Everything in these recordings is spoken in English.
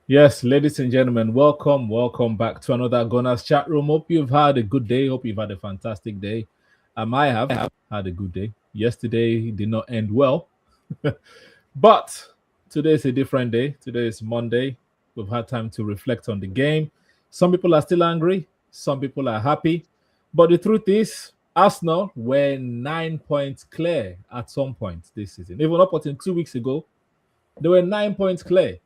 Yes, ladies and gentlemen, welcome back to another Gunners chat room. Hope you've had a good day. Hope you've had a fantastic day. I have had a good day. Yesterday did not end well, but today is a different day. Today is Monday. We've had time to reflect on the game. Some people are still angry. Some people are happy. But the truth is, Arsenal were 9 points clear at some point this season. Even up until 2 weeks ago, they were 9 points clear.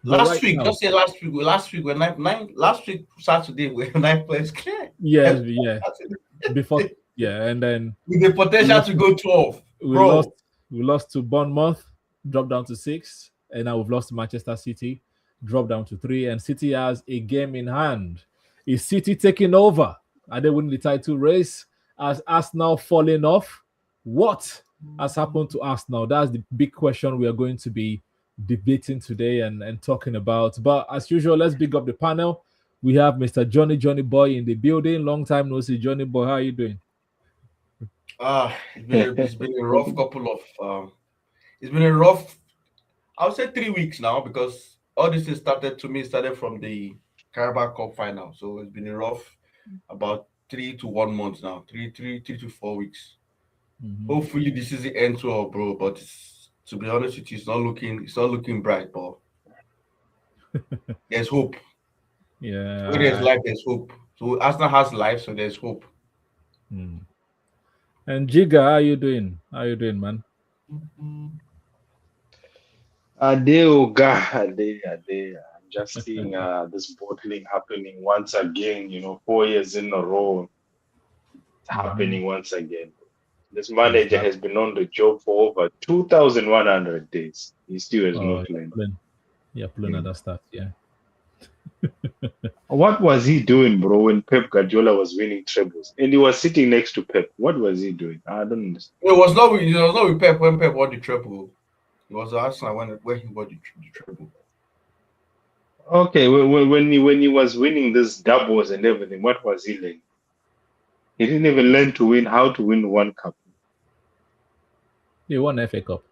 But Last right week, now, just say last week. Last week we're nine. Last week Saturday we're 9 points clear. yes, yeah, before, yeah, and then With the we potential lost. to go 12, We lost. bro. We lost to Bournemouth, dropped down to six, and now we've lost to Manchester City, dropped down to three. And City has a game in hand. Is City taking over? Are they winning the title race? Has Arsenal fallen off? What has happened to Arsenal? That's the big question we are going to be debating today and talking about. But as usual, let's big up the panel. We have Mr. Johnny Boy in the building. Long time no see, Johnny Boy. How are you doing? It's been a rough couple of it's been a rough, I would say 3 weeks now, because all this thing started from the Carabao Cup final. So it's been a rough about 3 to 1 month now. Three to 4 weeks. Mhm. Hopefully this season ends well, bro. But to be honest with you, it's not looking bright, but there's hope. Where there's Yeah. life, there's hope. So Arsenal has life, so there's hope. Hmm. And Jiga, how you doing? How you doing, man? Adeoga, Ade. I'm just seeing this bottling happening once again, 4 years in a row. It's Hmm. happening once again. This manager Exactly. has been on the job for over 2,100 days. He still has Oh, not learned. you're playing other stuff. Yeah. What was he doing, bro, when Pep Guardiola was winning trebles? And he was sitting next to Pep. What was he doing? I don't understand. It was not with Pep when Pep won the treble. It was Arsenal when he won the treble. Okay, when he was winning these doubles and everything, what was he learning? He didn't even learn to win how to win one cup. You won FA Cup.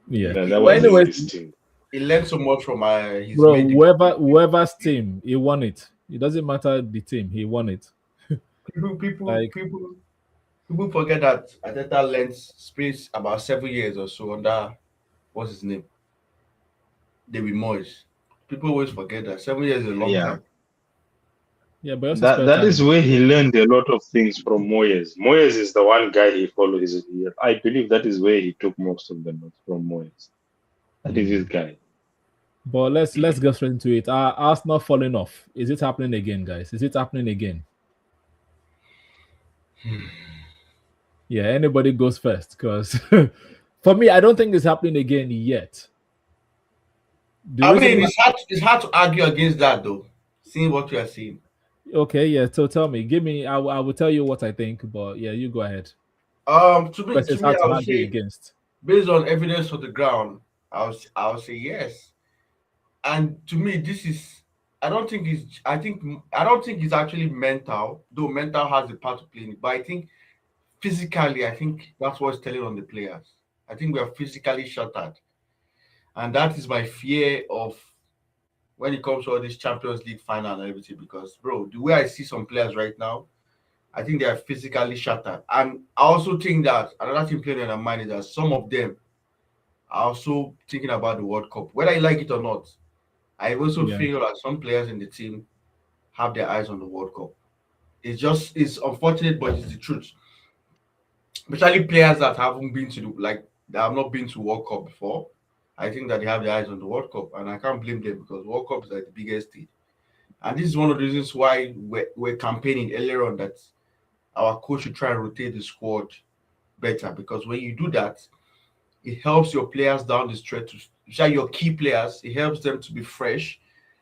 Yeah. Yeah, He, that But was he, anyways, indistinct. he learned so much from his bro, mate. whoever's team, he won it. It doesn't matter the team, he won it. People, people, Like, people, people forget that Arteta learned space about 7 years or so under what's his name, David Moyes. People always forget that 7 years is a long Yeah. time. yeah, but he also That spent that time is in where the he field. learned a lot of things from Moyes. Moyes is the one guy he follows. I believe that is where he took most of the notes from Moyes. That is his Hmm. guy. But let's get straight into it. Are Arsenal falling off? Is it happening again, guys? Is it happening again? Yeah, anybody goes first, because for me, I don't think it's happening again yet. The I reason mean, why, it's hard to argue against that though. Seeing what you are seeing. okay, yeah. So tell me, give me. I will tell you what I think, but yeah, you go ahead. To me, Because to it's me, hard I to would argue say, against. based on evidence on the ground, I would say yes. And to me, this is, I don't think it's actually mental, though mental has a part to play in it. But I think physically, I think that's what's telling on the players. I think we are physically shattered, and that is my fear of when it comes to all this Champions League final and everything. Because, bro, the way I see some players right now, I think they are physically shattered. And I also think that another thing playing on their mind is that some of them are also thinking about the World Cup, whether you like it or not. I also Yeah, feel that some players in the team have their eyes on the World Cup. It's unfortunate, but it's the truth. Especially players that haven't been to that have not been to World Cup before. I think that they have their eyes on the World Cup, and I can't blame them because World Cup is like the biggest thing. And this is one of the reasons why we're campaigning earlier on that our coach should try and rotate the squad better, because when you do that, it helps your players down the stretch, especially your key players. It helps them to be fresh,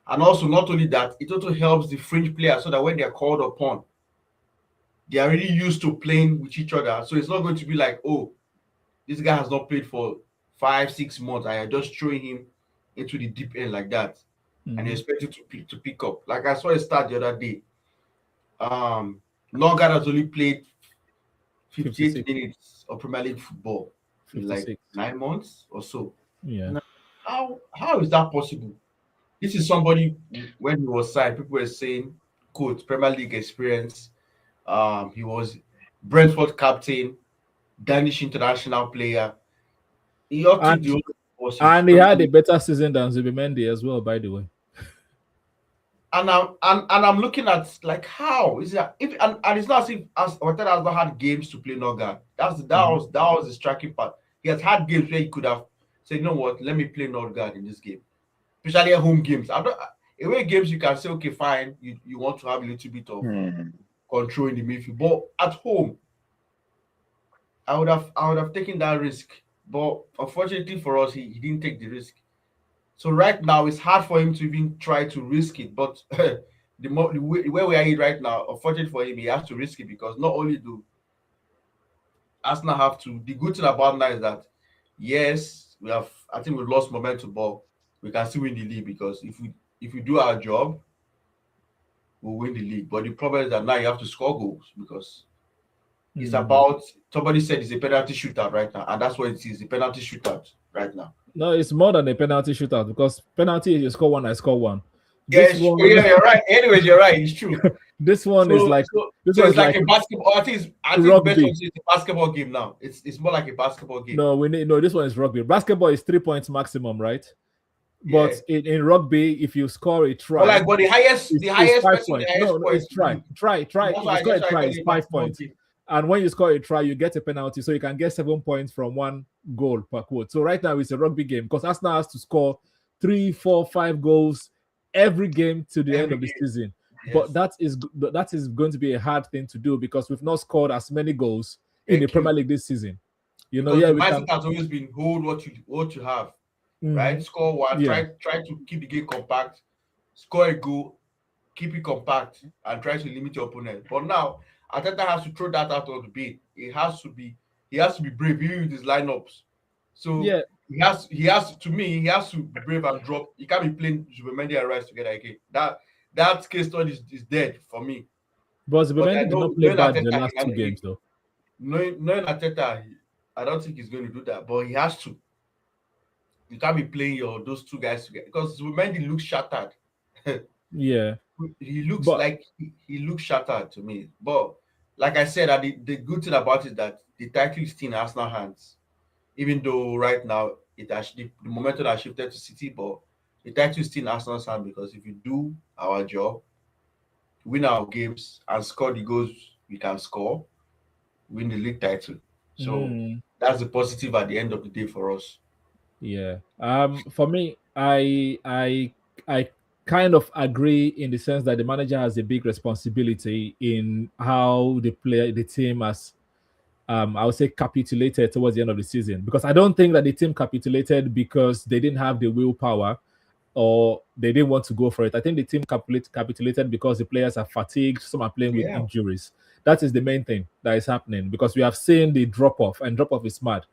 and also not only that, it also helps the fringe players so that when they're called upon, they are really used to playing with each other. So it's not going to be like, oh, this guy has not played for 5 6 months. I are just throwing him into the deep end like that, and you hmm, expect him to pick up. Like I saw a stat the other day. Um, Longard has only played 58 56, minutes of Premier League football in like 56. 9 months or so. Yeah, how is that possible? This is somebody when he was signed, people were saying, quote, Premier League experience. He was Brentford captain, Danish international player. He ought to And do was and he had a better season than Zubimendi as well, by the way. and I'm looking at like how is that if and it's not as if Arteta has not had games to play Norgard. That was the striking part. He has had games where he could have said, you know what, let me play Norgard in this game, especially at home games. I don't away games you can say okay fine, you want to have a little bit of control in the midfield, but at home I would have taken that risk, but unfortunately for us he didn't take the risk. So right now it's hard for him to even try to risk it. But the way we are in right now, unfortunately for him, he has to risk it because not only do Arsenal have to. The good thing about now is that yes, I think we've lost momentum, but we can still win the league because if we do our job, we'll win the league. But the problem is that now you have to score goals because it's about. Somebody said it's a penalty shootout right now, and that's what it is. The penalty shootout right now. No, it's more than a penalty shootout because penalty you score one, I score one. Yeah, you're right. Anyways, you're right. It's true. This one is like it's like a basketball. I think it's a basketball game now. It's more like a basketball game. No, this one is rugby. Basketball is 3 points maximum, right? But in rugby, if you score a try, but the highest 5 points. No, it's try. If you score a try, it's 5 points. And when you score a try, you get a penalty. So you can get 7 points from one goal per quote. So right now it's a rugby game because Arsenal has to score 3, 4, 5 goals every game to the end of the season. Yes. But that is going to be a hard thing to do because we've not scored as many goals in the Premier League this season. The mindset has always been hold what you have, right? Score one, try to keep the game compact, score a goal, keep it compact, and try to limit your opponent. But now Arteta has to throw that out of the bait. He has to be brave even with his lineups. So he has to be brave and drop. He can't be playing Zubimendi and Rice together again. That case study is dead for me. But Zubimendi did not play bad in the last 2 games though. Knowing Arteta, I don't think he's going to do that, but he has to. You can't be playing those 2 guys together because Zubimendi looks shattered. Yeah. He looks shattered to me. But like I said, the good thing about it is that the title is still in Arsenal hands. Even though right now the momentum has shifted to City, but the title is still in Arsenal's hands because if we do our job, win our games, and score the goals we can score, win the league title. So that's the positive at the end of the day for us. Yeah. For me, I kind of agree in the sense that the manager has a big responsibility in how the team has I would say capitulated towards the end of the season, because I don't think that the team capitulated because they didn't have the willpower or they didn't want to go for it. I think the team capitulated because the players are fatigued, some are playing with injuries. That is the main thing that is happening because we have seen the drop-off, and drop-off is mad.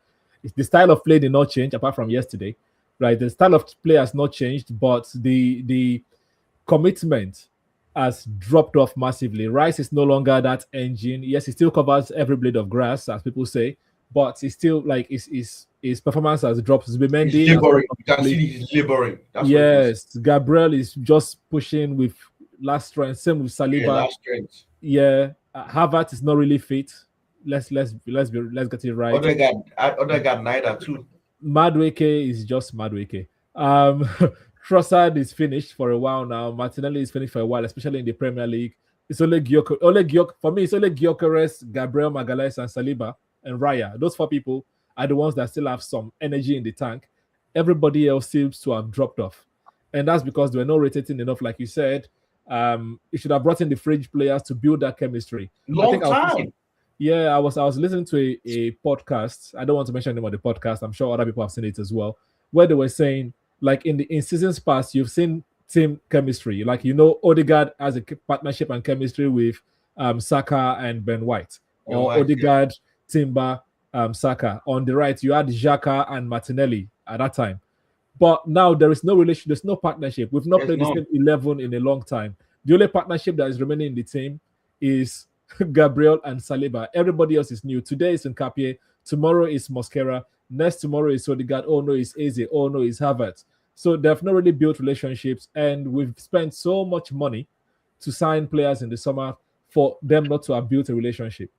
The style of play did not change apart from yesterday, right? The style of play has not changed, but the commitment has dropped off massively. Rice is no longer that engine. Yes, he still covers every blade of grass, as people say, but he's still like his performance has dropped. Zubimendi, he's laboring. You can see he's laboring. Yes, Gabriel is just pushing with last strength. Same with Saliba. Yeah, Havertz is not really fit. Let's get it right. Odegaard neither too. Madueke is just Madueke. Trossard is finished for a while now. Martinelli is finished for a while, especially in the Premier League. It's only for me, it's only Gyokeres, Gabriel Magalhaes, and Saliba and Raya. Those 4 people are the ones that still have some energy in the tank. Everybody else seems to have dropped off. And that's because they were not rotating enough, like you said. You should have brought in the fringe players to build that chemistry. Long time. I was listening to a podcast. I don't want to mention the name of the podcast. I'm sure other people have seen it as well, where they were saying, like in seasons past, you've seen team chemistry. Like, Odegaard has a partnership and chemistry with Saka and Ben White. Odegaard, Timber, Saka. On the right, you had Xhaka and Martinelli at that time. But now there is no relation, there's no partnership. We've not played the same 11 in a long time. The only partnership that is remaining in the team is Gabriel and Saliba. Everybody else is new. Today is Nkapie. Tomorrow is Mosquera. Next tomorrow is Odegaard. Oh no, it's Eze. Oh no, it's Havertz. So they've not really built relationships, and we've spent so much money to sign players in the summer for them not to have built a relationship.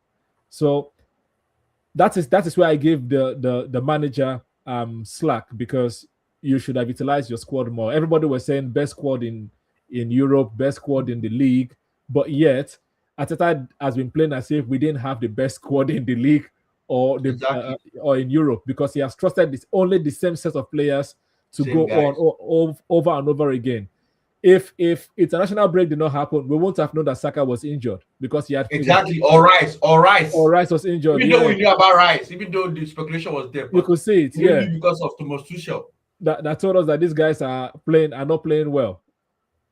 So that is where I give the manager slack, because you should have utilized your squad more. Everybody was saying best squad in Europe, best squad in the league, but yet Arteta has been playing as if we didn't have the best squad in the league Exactly. or in Europe, because he has trusted only the same set of players to Same go guys. on over and over again. If international break did not happen, we won't have known that Saka was injured, because Exactly. All right. All right. or Rice was injured. Even though we knew about Rice, even though the speculation was there, You but could see it, yeah. maybe because of Thomas Tuchel. That told us that these guys are not playing well.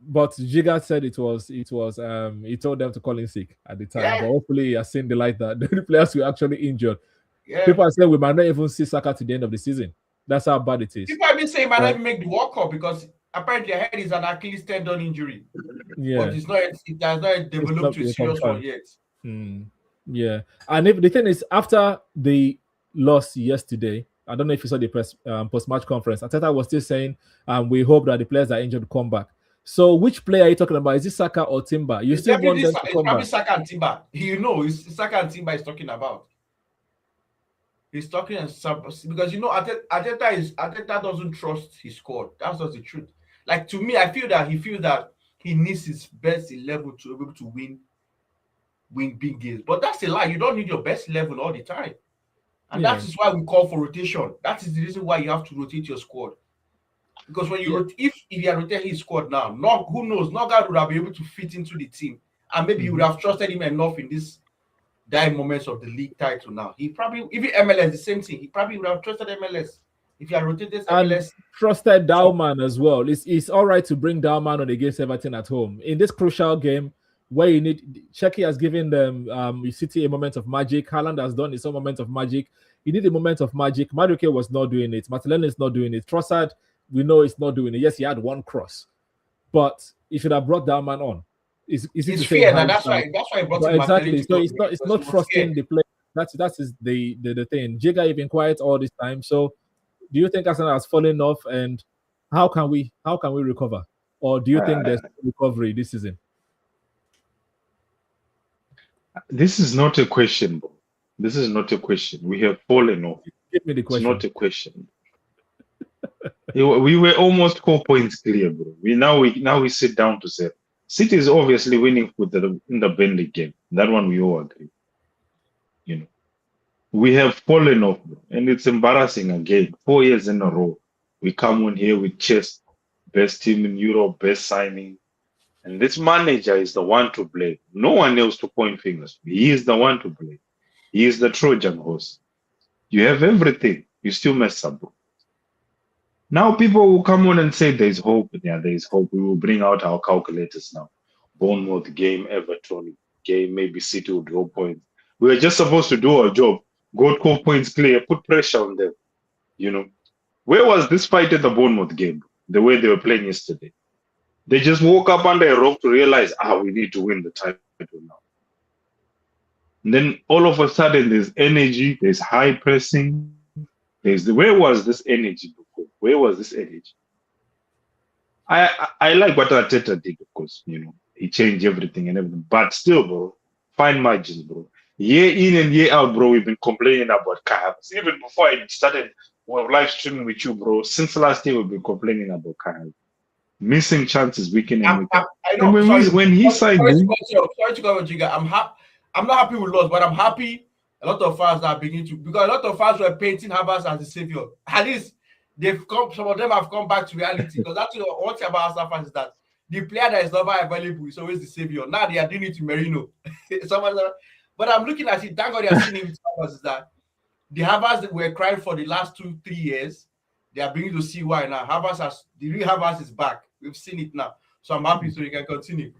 But Giga said it was he told them to call in sick at the time. Yeah. But hopefully he has seen the light that the players were actually injured. Yeah. People are saying we might not even see Saka to the end of the season. That's how bad it is. People have been saying he might not even make the World Cup because apparently I heard it's an Achilles tendon injury. Yeah. But it has not developed to a serious one yet. Yeah. And if the thing is, after the loss yesterday, I don't know if you saw the post-match conference, Arteta was still saying, we hope that the players that are injured come back. So which player are you talking about? Is it Saka or Timber? You still want them to come probably back? Saka and Timber. It's Saka and Timber he's talking about. He's talking because Arteta doesn't trust his squad. That's just the truth. Like, to me, I feel that he needs his best 11 to be able to win big games. But that's a lie. You don't need your best 11 all the time. And that is why we call for rotation. That is the reason why you have to rotate your squad. Because when you if you are rotating his squad now, who knows, Noga would have been able to fit into the team. And maybe you would have trusted him enough in this dying moments of the league title now. He probably, even MLS, the same thing. He probably would have trusted MLS if you had rotated MLS. And trusted Dowman as well. It's all right to bring Dowman on against Everton at home. In this crucial game where you need, Czechia has given them City a moment of magic. Haaland has done his own moment of magic. You need a moment of magic. Madueke was not doing it. Martinelli is not doing it. Trossard, we know he's not doing it. Yes, he had one cross, but he should have brought Dowman on. It's fair, and that's why he brought him. Exactly. So it's not trusting the play. That is the thing. Jiga has been quiet all this time. So do you think Arsenal has fallen off, and how can we recover? Or do you think there's recovery this season? This is not a question, bro. This is not a question. We have fallen off. Give me the question. It's not a question. We were almost 4 points clear, bro. We sit down to 7. City is obviously winning in the Burnley game. That one we all agree. We have fallen off, bro, and it's embarrassing again. 4 years in a row, we come on here with chest, best team in Europe, best signing, and this manager is the one to blame. No one else to point fingers. He is the one to blame. He is the Trojan horse. You have everything, you still mess up, bro. Now people will come on and say there's hope. Yeah, there's hope. We will bring out our calculators now. Bournemouth game, Everton game, maybe City will draw points. We were just supposed to do our job. Go 12 points clear, put pressure on them. Where was this fight at the Bournemouth game? The way they were playing yesterday. They just woke up under a rock to realize, we need to win the title now. And then all of a sudden there's energy, there's high pressing. Where was this energy before? Where was this energy? I like what Arteta did, of course. He changed everything and everything. But still, bro, fine margins, bro. Year in and year out, bro, we've been complaining about Kai Havertz. Even before I started live streaming with you, bro, since last year we've been complaining about Kai Havertz. Missing chances week in and week out. I know. When he signed, sorry to go with Jiga. I'm not happy with loss, but I'm happy. A lot of fans are beginning to, because a lot of fans were painting Havertz as the savior. At least some of them have come back to reality. Because that's one thing about Arsenal fans is that the player that is never available is always the savior. Now they are doing it to Merino. But I'm looking at it. Thank God they are seeing it with Havertz. Is that the Havertz that were crying for the last 2-3 years, they are beginning to see why now. The real Havertz is back. We've seen it now. So I'm happy, so you can continue.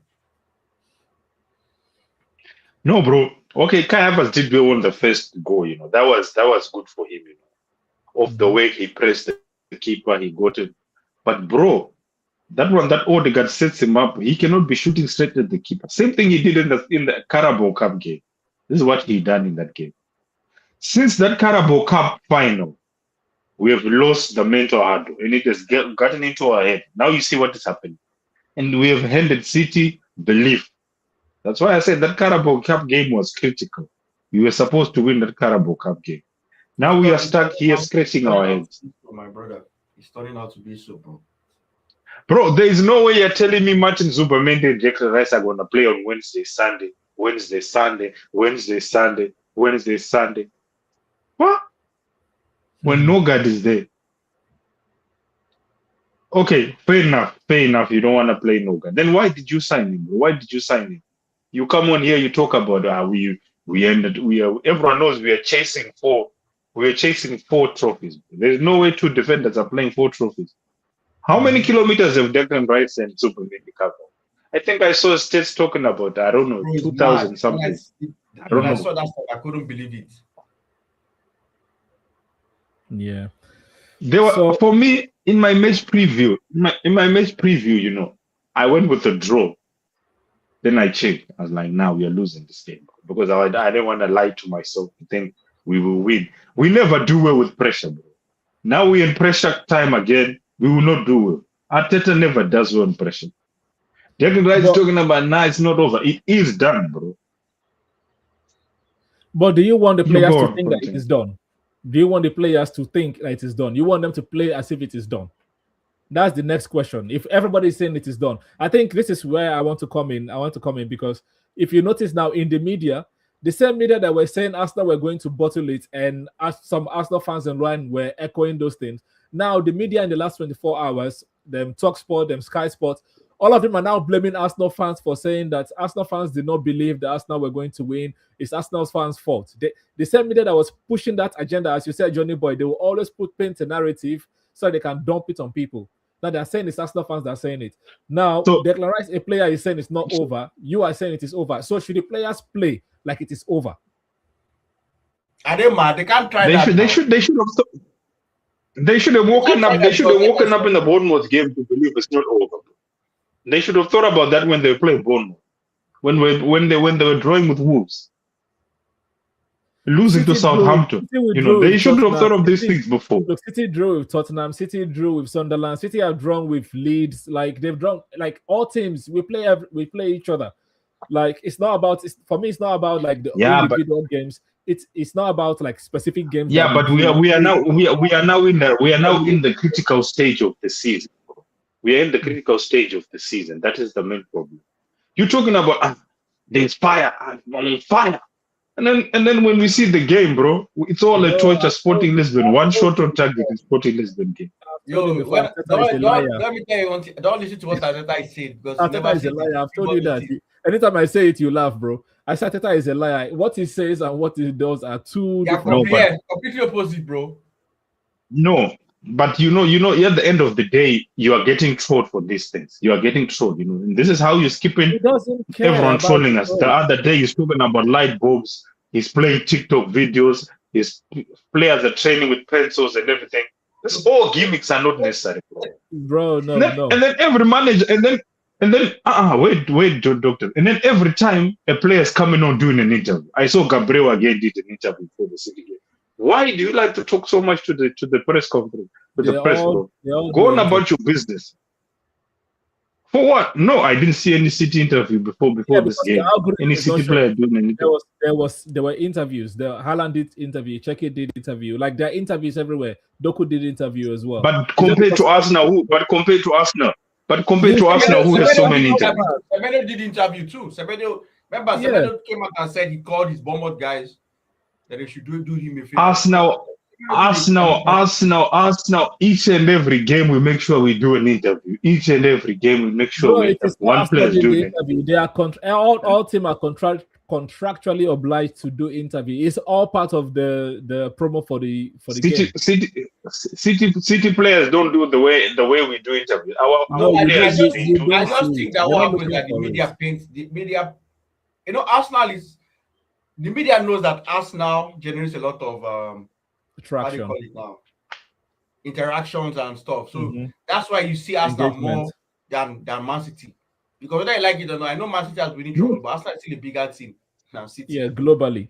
No, bro. Okay, Kai Havertz did well on the first goal. That was good for him. Off the way he pressed the keeper, he got it. But bro, that Odegaard sets him up. He cannot be shooting straight at the keeper. Same thing he did in the Carabao Cup game. This is what he done in that game. Since that Carabao Cup final, We have lost the mental hurdle, and it has gotten into our head. Now you see what is happening, and we have handed City belief. That's why I said that Carabao Cup game was critical. We were supposed to win that Carabao Cup game. Now we are stuck here scratching our heads. My brother, it's turning out to be so, bro. Bro, there is no way you're telling me Martin Zubimendi and Gyokeres are going to play on Wednesday, Sunday. What? When Odegaard is there. Okay, fair enough. You don't want to play Odegaard. Then why did you sign him? You come on here, you talk about everyone knows we are chasing four trophies. There's no way two defenders are playing 4 trophies. How many kilometers have Declan Rice and Zubimendi covered? I think I saw stats talking about, I don't know, 2,000 something. When I saw that stuff, I couldn't believe it. Yeah. For me, in my match preview, I went with a draw. Then I checked. I was like, now we are losing this game. Because I didn't want to lie to myself to think we will win. We never do well with pressure, bro. Now we're in pressure time again. We will not do well. Arteta never does well in pressure. Declan Rice is talking about, it's not over. It is done, bro. But do you want the players to think that it is done? Do you want the players to think that it is done? You want them to play as if it is done? That's the next question. If everybody is saying it is done, I think this is where I want to come in. Because if you notice now in the media, the same media that were saying Arsenal were going to bottle it, and some Arsenal fans online were echoing those things. Now the media in the last 24 hours, them TalkSport, them Sky Sports, all of them are now blaming Arsenal fans for saying that Arsenal fans did not believe that Arsenal were going to win. It's Arsenal fans' fault. The same media that was pushing that agenda, as you said, Johnny Boy, they will always paint a narrative so they can dump it on people. Now they're saying it's Arsenal fans that are saying it. Now, Declan Rice, a player, is saying it's not over. You are saying it is over. So should the players play like it is over? Are they mad? They can't try that. They should have woken up. They should have woken up in the Bournemouth game to believe it's not over. They should have thought about that when they played Bournemouth, when they were drawing with Wolves, losing to Southampton. They should have thought of these things before. Look, City drew with Tottenham. City drew with Sunderland. City have drawn with Leeds. Like they've drawn, like all teams. We play each other. Like it's not about. For me, it's not about like the individual games. It's not about like specific games. Yeah, but we are now in the critical stage of the season. We are in the critical stage of the season. That is the main problem. You're talking about there's fire. I'm on fire, and then when we see the game, bro, it's all a torture. Sporting Lisbon, one shot on target in Sporting Lisbon game. Yo, let me tell you, don't listen to what Arteta said because Arteta is a liar. I've told you that. Anytime I say it, you laugh, bro. I said Arteta is a liar. What he says and what he does are two different. Completely opposite, bro. No, but you know, at the end of the day, you are getting trolled for these things. You are getting trolled, and this is how you're skipping. Everyone trolling us. The other day, he's talking about light bulbs. He's playing TikTok videos. His players are training with pencils and everything. This all gimmicks are not necessary, bro. No. And then every manager, wait, doctor. And then every time a player is coming on doing an interview, I saw Gabriel again did an interview for the City game. Why do you like to talk so much to the press conference? With the press, bro? Go on about your business. For what? No, I didn't see any City interview before this game. Any City player doing an interview. There were interviews. The Haaland did interview. Cheke did interview. Like there are interviews everywhere. Doku did interview as well. But compared to Arsenal, who has so many interviews? Semedo did interview too. Semedo came out and said he called his Bournemouth guys that they should do him a favor. Arsenal. Each and every game we make sure we do an interview. Each and every game we make sure one player is doing the interview. They are all teams are contractually obliged to do interview. It's all part of the promo for the game. City players don't do the way we do interviews. I just think that what happens is that the media paints the media. Arsenal is the media knows that Arsenal generates a lot of attraction, interactions and stuff. So that's why you see Arsenal more than Man City. Because whether I like it or not, I know Man City has been in trouble, but Arsenal is still a bigger team than City. Yeah, globally.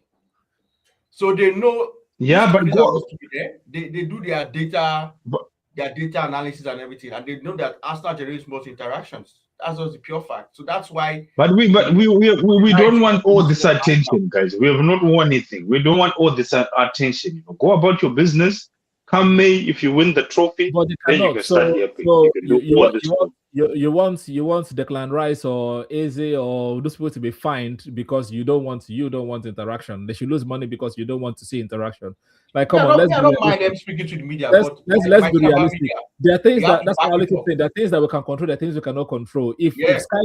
So they know Yeah, but supposed to be there. They do their data, but, their data analysis and everything, and they know that Arsenal generates most interactions. That's just the pure fact. So that's why. we don't want all this attention, guys. We have not won anything. We don't want all this attention. Go about your business. Come May, if you win the trophy, But they then you cannot. can So, start helping. so You can do you all want this you stuff. want you want Declan Rice or Eze or those people to be fined because you don't want interaction. They should lose money because you don't want to see interaction. Like, come on, I let's don't be mind realistic. them speaking to the media, Let's but let's be realistic. media, There are things you have that to that's back our it little up. thing. There are things that we can control. There are things we cannot control. If Sky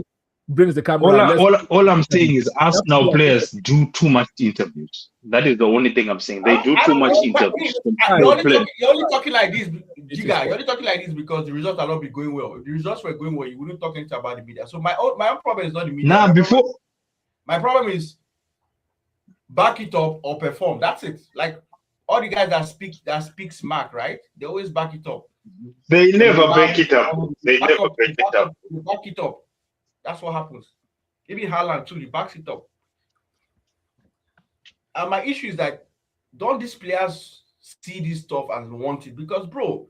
brings the camera, All I'm saying is Arsenal to players do too much interviews. That is the only thing I'm saying. They do I too don't much know, interviews. you're only talking like this, Giga. You're only talking like this because the results are not be going well. If the results were going well, you wouldn't talk anything about the media. So my own problem is not the media. My problem is back it up or perform. That's it. Like all the guys that speak smack, right? They always back it up. They never back it up. They never back it up. They back it up. That's what happens. Even Haaland too, he backs it up. And my issue is that don't these players see this stuff and want it? Because, bro,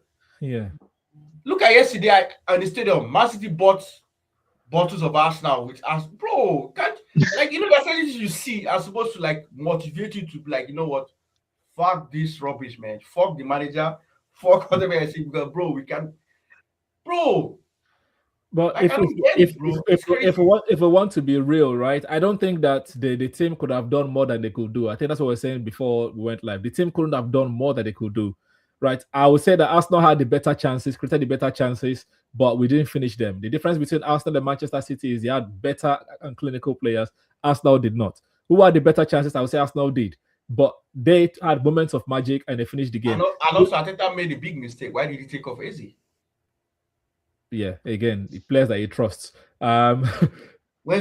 look at yesterday in the stadium. Man City bought bottles of Arsenal, which bro, can't like there's something you see are supposed to like motivate you to like, you know what? Fuck this rubbish, man. Fuck the manager. Fuck whatever I say because, bro, we can, bro. But if we want to be real, right? I don't think that the team could have done more than they could do. I think that's what we were saying before we went live. The team couldn't have done more than they could do, right? I would say that Arsenal had the better chances, created the better chances, but we didn't finish them. The difference between Arsenal and Manchester City is they had better and clinical players. Arsenal did not. Who had the better chances? I would say Arsenal did, but they had moments of magic and they finished the game. And also, Arteta made a big mistake. Why did he take off Eze? Yeah, again, the players that he trusts. When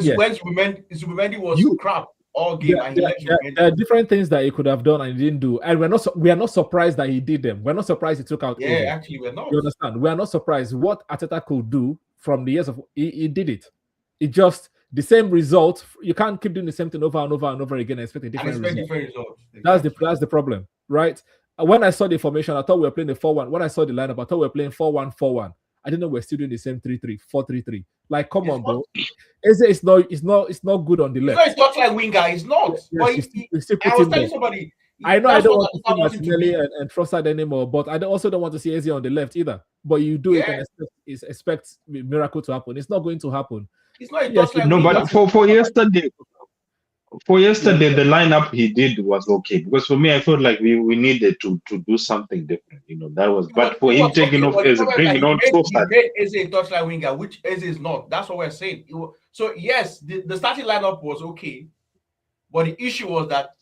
Zubimendi was crap all game, there are different things that he could have done and he didn't do, and we are not surprised that he did them. We're not surprised he took out. Actually, we're not. You understand? We are not surprised what Arteta could do from the years of he did it. It just the same result. You can't keep doing the same thing over and over and over again and expect a different result. That's the problem, right? When I saw the formation, I thought we were playing the 4-1. When I saw the lineup, I thought we were playing 4-1-4-1. I didn't know we're still doing the same 3-3, 4-3-3. Like, come on, bro. It's not good on the left. It's not like winger. It's not. Yes, but I was telling somebody. I know I don't want to see Martinelli and Trossard anymore, but I also don't want to see Eze on the left either. But you do it and expect miracle to happen. It's not going to happen. It's not. But for yesterday. For yesterday, the lineup he did was okay because for me, I felt like we needed to do something different. That was. But for him taking off Eze, bringing on Trossard, he made Eze a touchline winger, which Eze is not. That's what we're saying. So yes, the starting lineup was okay, but the issue was that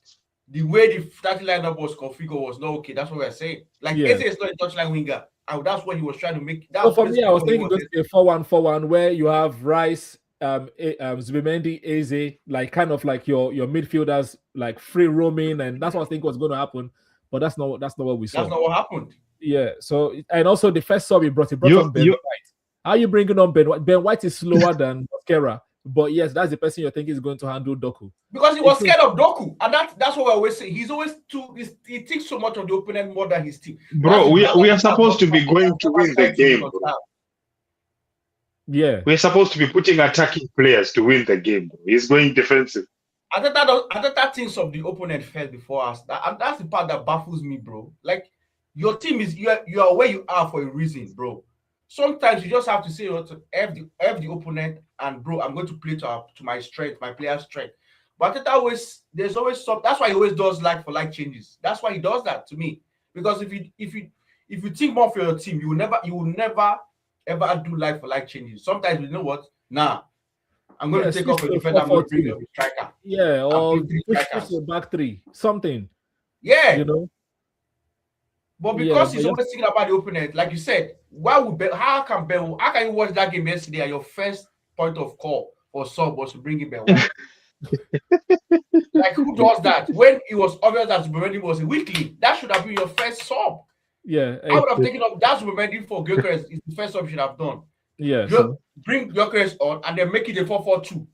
the way the starting lineup was configured was not okay. That's what we're saying. Like Eze is not a touchline winger, and that's what he was trying to make. So for me, I was thinking going to be a 4-1-4-1 where you have Rice, Zubimendi, Eze, like kind of like your midfielders like free roaming, and that's what I think was going to happen. But that's not what we saw. That's not what happened. Yeah. So and also the first sub he brought on Ben White. How are you bringing on Ben White? Ben White is slower than Gyokeres, but yes, that's the person you're thinking is going to handle Doku because he was scared of Doku, and that's what we're always saying. He's always he thinks so much of the opponent more than his team. Bro, we are supposed to be going to win the game, bro. Yeah, we're supposed to be putting attacking players to win the game. Bro. He's going defensive. Arteta thinks of the opponent first before us. That's the part that baffles me, bro. Like your team is you are where you are for a reason, bro. Sometimes you just have to say F the opponent, and bro, I'm going to play to my strength, my player's strength. But Arteta there's always some. That's why he always does like for like changes. That's why he does that to me. Because if you think more for your team, you will never ever do like for like changes. Sometimes you know what? Nah, I'm going to take off a defender. I'm going to bring a striker. Yeah, or push your back three, something. Yeah, But because he's always thinking about the opponent, like you said, how can you watch that game yesterday and your first point of call for sub was to bring in Ben White? Like who does that? When it was obvious that Zubimendi was a weakling, that should have been your first sub. Yeah, I would have taken up that Zubimendi for Gyokeres is the first sub you should have done. Yeah, bring Gyokeres on and then make it a 4-4-2.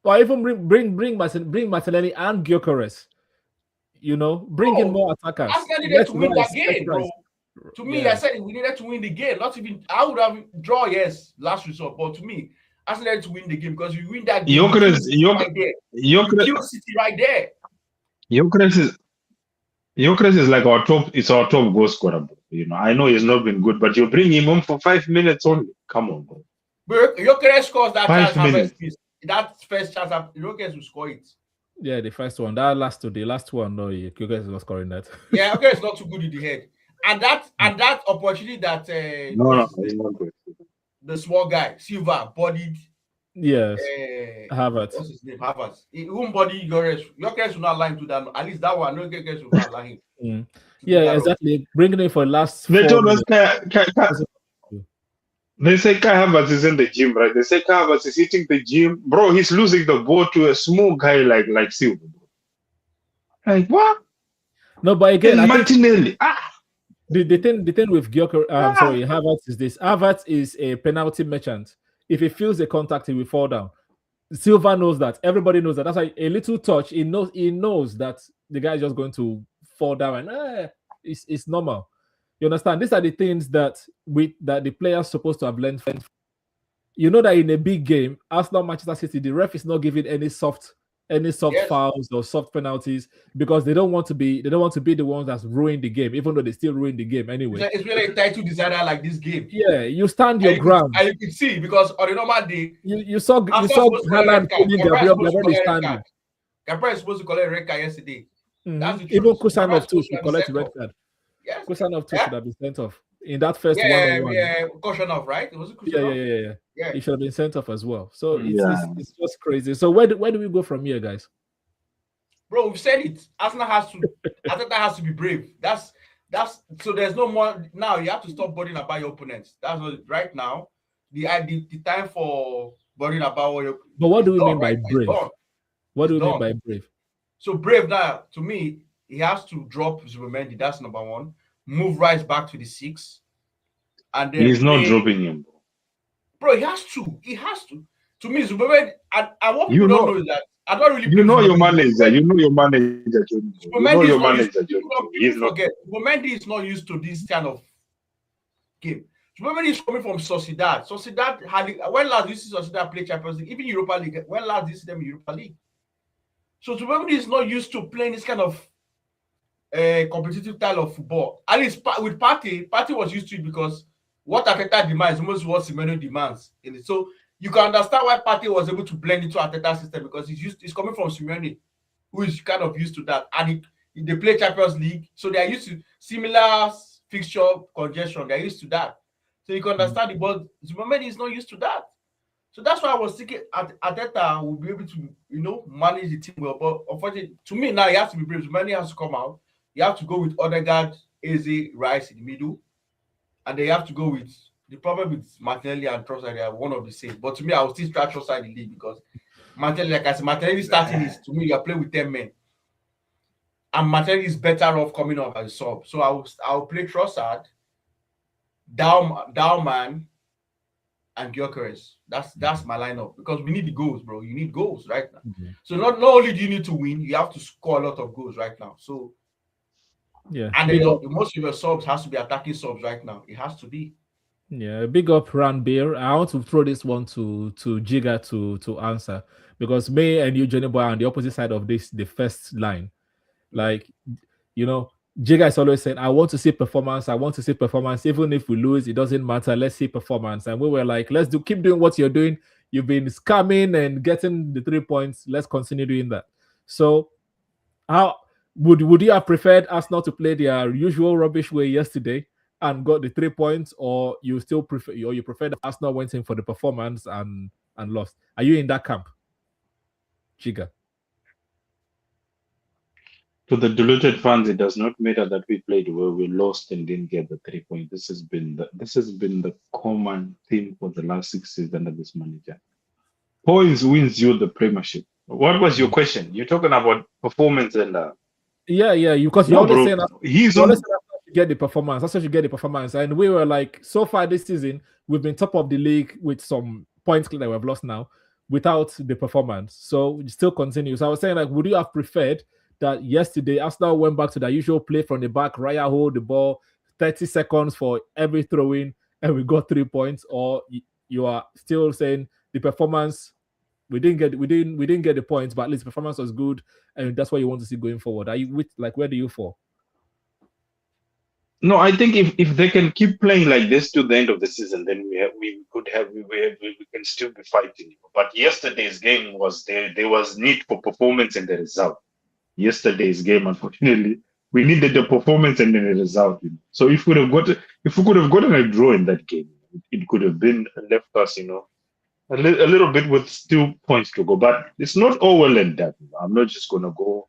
Or even bring Martinelli and Gyokeres. You know, bring in more attackers. Arsenal needed to win that game, bro. To me, Yeah. I said we needed to win the game. Not even I would have draw, yes, last result, but to me, Arsenal needed to win the game because you win that game. You kill City right there. Gyokeres is like our top. It's our top goal scorer. You know, I know he's not been good, but you bring him on for 5 minutes only. Come on, bro. But Gyokeres scores that 5 chance. minutes. That first chance, Gyokeres will score it. Yeah, the first one. That last one, no, Gyokeres was scoring that. Yeah, okay, it's not too good in the head. And that opportunity that no, he's not good. The small guy, Silva, bodied. Yes. Havertz. What's his name? Havertz. He won't body Gyokeres. Gyokeres will not allow him to that. At least that one, no Gyokeres will not allow him. Yeah, exactly. Bringing it for last. They told us they say Kai Havertz is in the gym, right? They say Kai Havertz is hitting the gym. Bro, he's losing the ball to a small guy like Silva. Like, what? No, but again, Martinelli. The thing with Gyokeres, Havertz is this. Havertz is a penalty merchant. If he feels the contact, he will fall down. Silva knows that. Everybody knows that. That's why a little touch, he knows that the guy is just going to fall down and it's normal. You understand? These are the things that the players supposed to have learned from. You know that in a big game, Arsenal, Manchester City, the ref is not giving any soft fouls or soft penalties because they don't want to be the ones that's ruined the game, even though they still ruin the game anyway. It's really a title decider like this game. Yeah, you stand your ground. And you can see because on a normal day, you saw Haaland standing. Gabriel is supposed to collect a red card yesterday. That's the truth. Even Kusanov too should collect a red card. Yes. Kusanov too should have been sent off in that first one-on-one. Yeah, Kusanov, right? It was Kusanov. Yeah. He should have been sent off as well. So it's just crazy. So where do we go from here, guys? Bro, we've said it. Arteta has to be brave. That's so there's no more now. You have to stop bothering about your opponents. That's what right now. The time for bothering about what your. But what do we mean by brave? What do we mean by brave? So brave now, to me, he has to drop zubimendi. That's number one. Move Rice back to the 6, and then he's not dropping him, bro. He has to. To me, zubimendi. And what people don't know is that I don't really. You know your manager. You know your manager. He's not. Zubimendi is not used to this kind of game. Zubimendi is coming from Sociedad. When last you see Sociedad play Champions League, even Europa League. When last you see them in Europa League? So zubimendi is not used to playing this kind of competitive style of football. At least with Partey was used to it because what Arteta demands is almost what Simeone demands. So you can understand why Partey was able to blend into Arteta's system because he's coming from Simeone, who is kind of used to that. And they play Champions League, so they are used to similar fixture congestion. They're used to that. So you can understand it, but zubimendi is not used to that. So that's why I was thinking Arteta will be able to, manage the team well. But unfortunately, to me now, he has to be brave. Zubimendi has to come out. You have to go with Odegaard, Eze, Rice in the middle. And they have to go with the problem with Martinelli and Trossard. They are one of the same. But to me, I will still try Trossard in the league because Martinelli, like I said, Martinelli starting is, to me, you are playing with 10 men. And Martinelli is better off coming off as a sub. So I will play Trossard, Dowman, and Gyokeres. That's my lineup because we need the goals, bro. You need goals right now. Mm-hmm. So not only do you need to win, you have to score a lot of goals right now. So and most of your subs has to be attacking subs right now. It has to be. Yeah, big up Ran Beer. I want to throw this one to Jiga to answer because me and you, Johnny Boy, are on the opposite side of this, the first line. Like, Jiga is always saying, I want to see performance. I want to see performance. Even if we lose, it doesn't matter. Let's see performance. And we were like, keep doing what you're doing. You've been scamming and getting the 3 points. Let's continue doing that. So how would you have preferred Arsenal to play their usual rubbish way yesterday and got the 3 points, or you prefer that Arsenal went in for the performance and lost? Are you in that camp, Jiga? To the deluded fans, it does not matter that we played well, we lost and didn't get the 3 points. This has been the common theme for the last 6 seasons under this manager. Points wins you the Premiership. What was your question? You're talking about performance and because you're always saying he's always get the performance. That's how you get the performance. And we were like, so far this season, we've been top of the league with some points that we've lost now without the performance. So it still continues. So I was saying, like, would you have preferred that yesterday Arsenal went back to their usual play from the back, Raya hold the ball, 30 seconds for every throw-in, and we got 3 points, or you are still saying the performance we didn't get the points, but at least performance was good, and that's what you want to see going forward. Are you where do you fall? No, I think if they can keep playing like this to the end of the season, then we can still be fighting. But yesterday's game was there was need for performance and the result. Yesterday's game, unfortunately, we needed the performance and then the result. So if we could have gotten a draw in that game, it could have been left us, a little bit with still points to go. But it's not all well and done. I'm not just gonna go.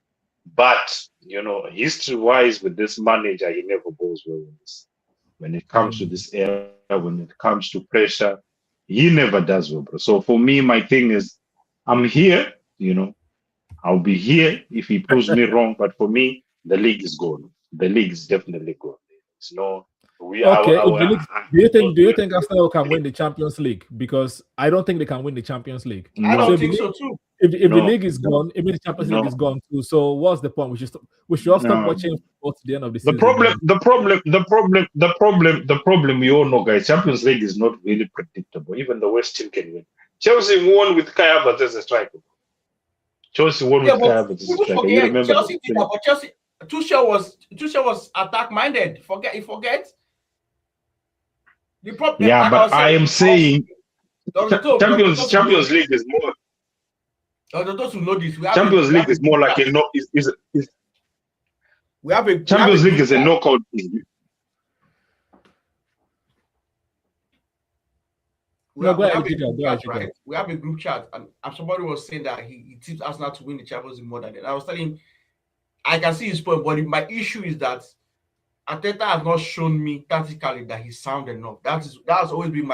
But history-wise, with this manager, he never goes well when it comes to this era. When it comes to pressure, he never does well, bro. So for me, my thing is, I'm here. I'll be here if he proves me wrong. But for me, the league is gone. The league is definitely gone. It's no. Do you think Arsenal can win the Champions League? Because I don't think they can win the Champions League. I don't think so too. If the league is gone, even the Champions League is gone too. So what's the point? We should all stop watching football to the end of the season. The problem we all know, guys. Champions League is not really predictable. Even the worst team can win. Chelsea won with Kai Havertz as a striker. Chelsea won with Kai Havertz as a striker. You remember? Chelsea did that, but Chelsea Tuchel was attack minded. Forget. The problem, but I am saying Champions League is more. Those who know this, Champions League is more like a no. Champions League is a knockout team. We have a group chat, and somebody was saying that he tips Arsenal to win the Champions League more than that. I was telling him, I can see his point, but my issue is that Arteta has not shown me tactically that he's sound enough. That has always been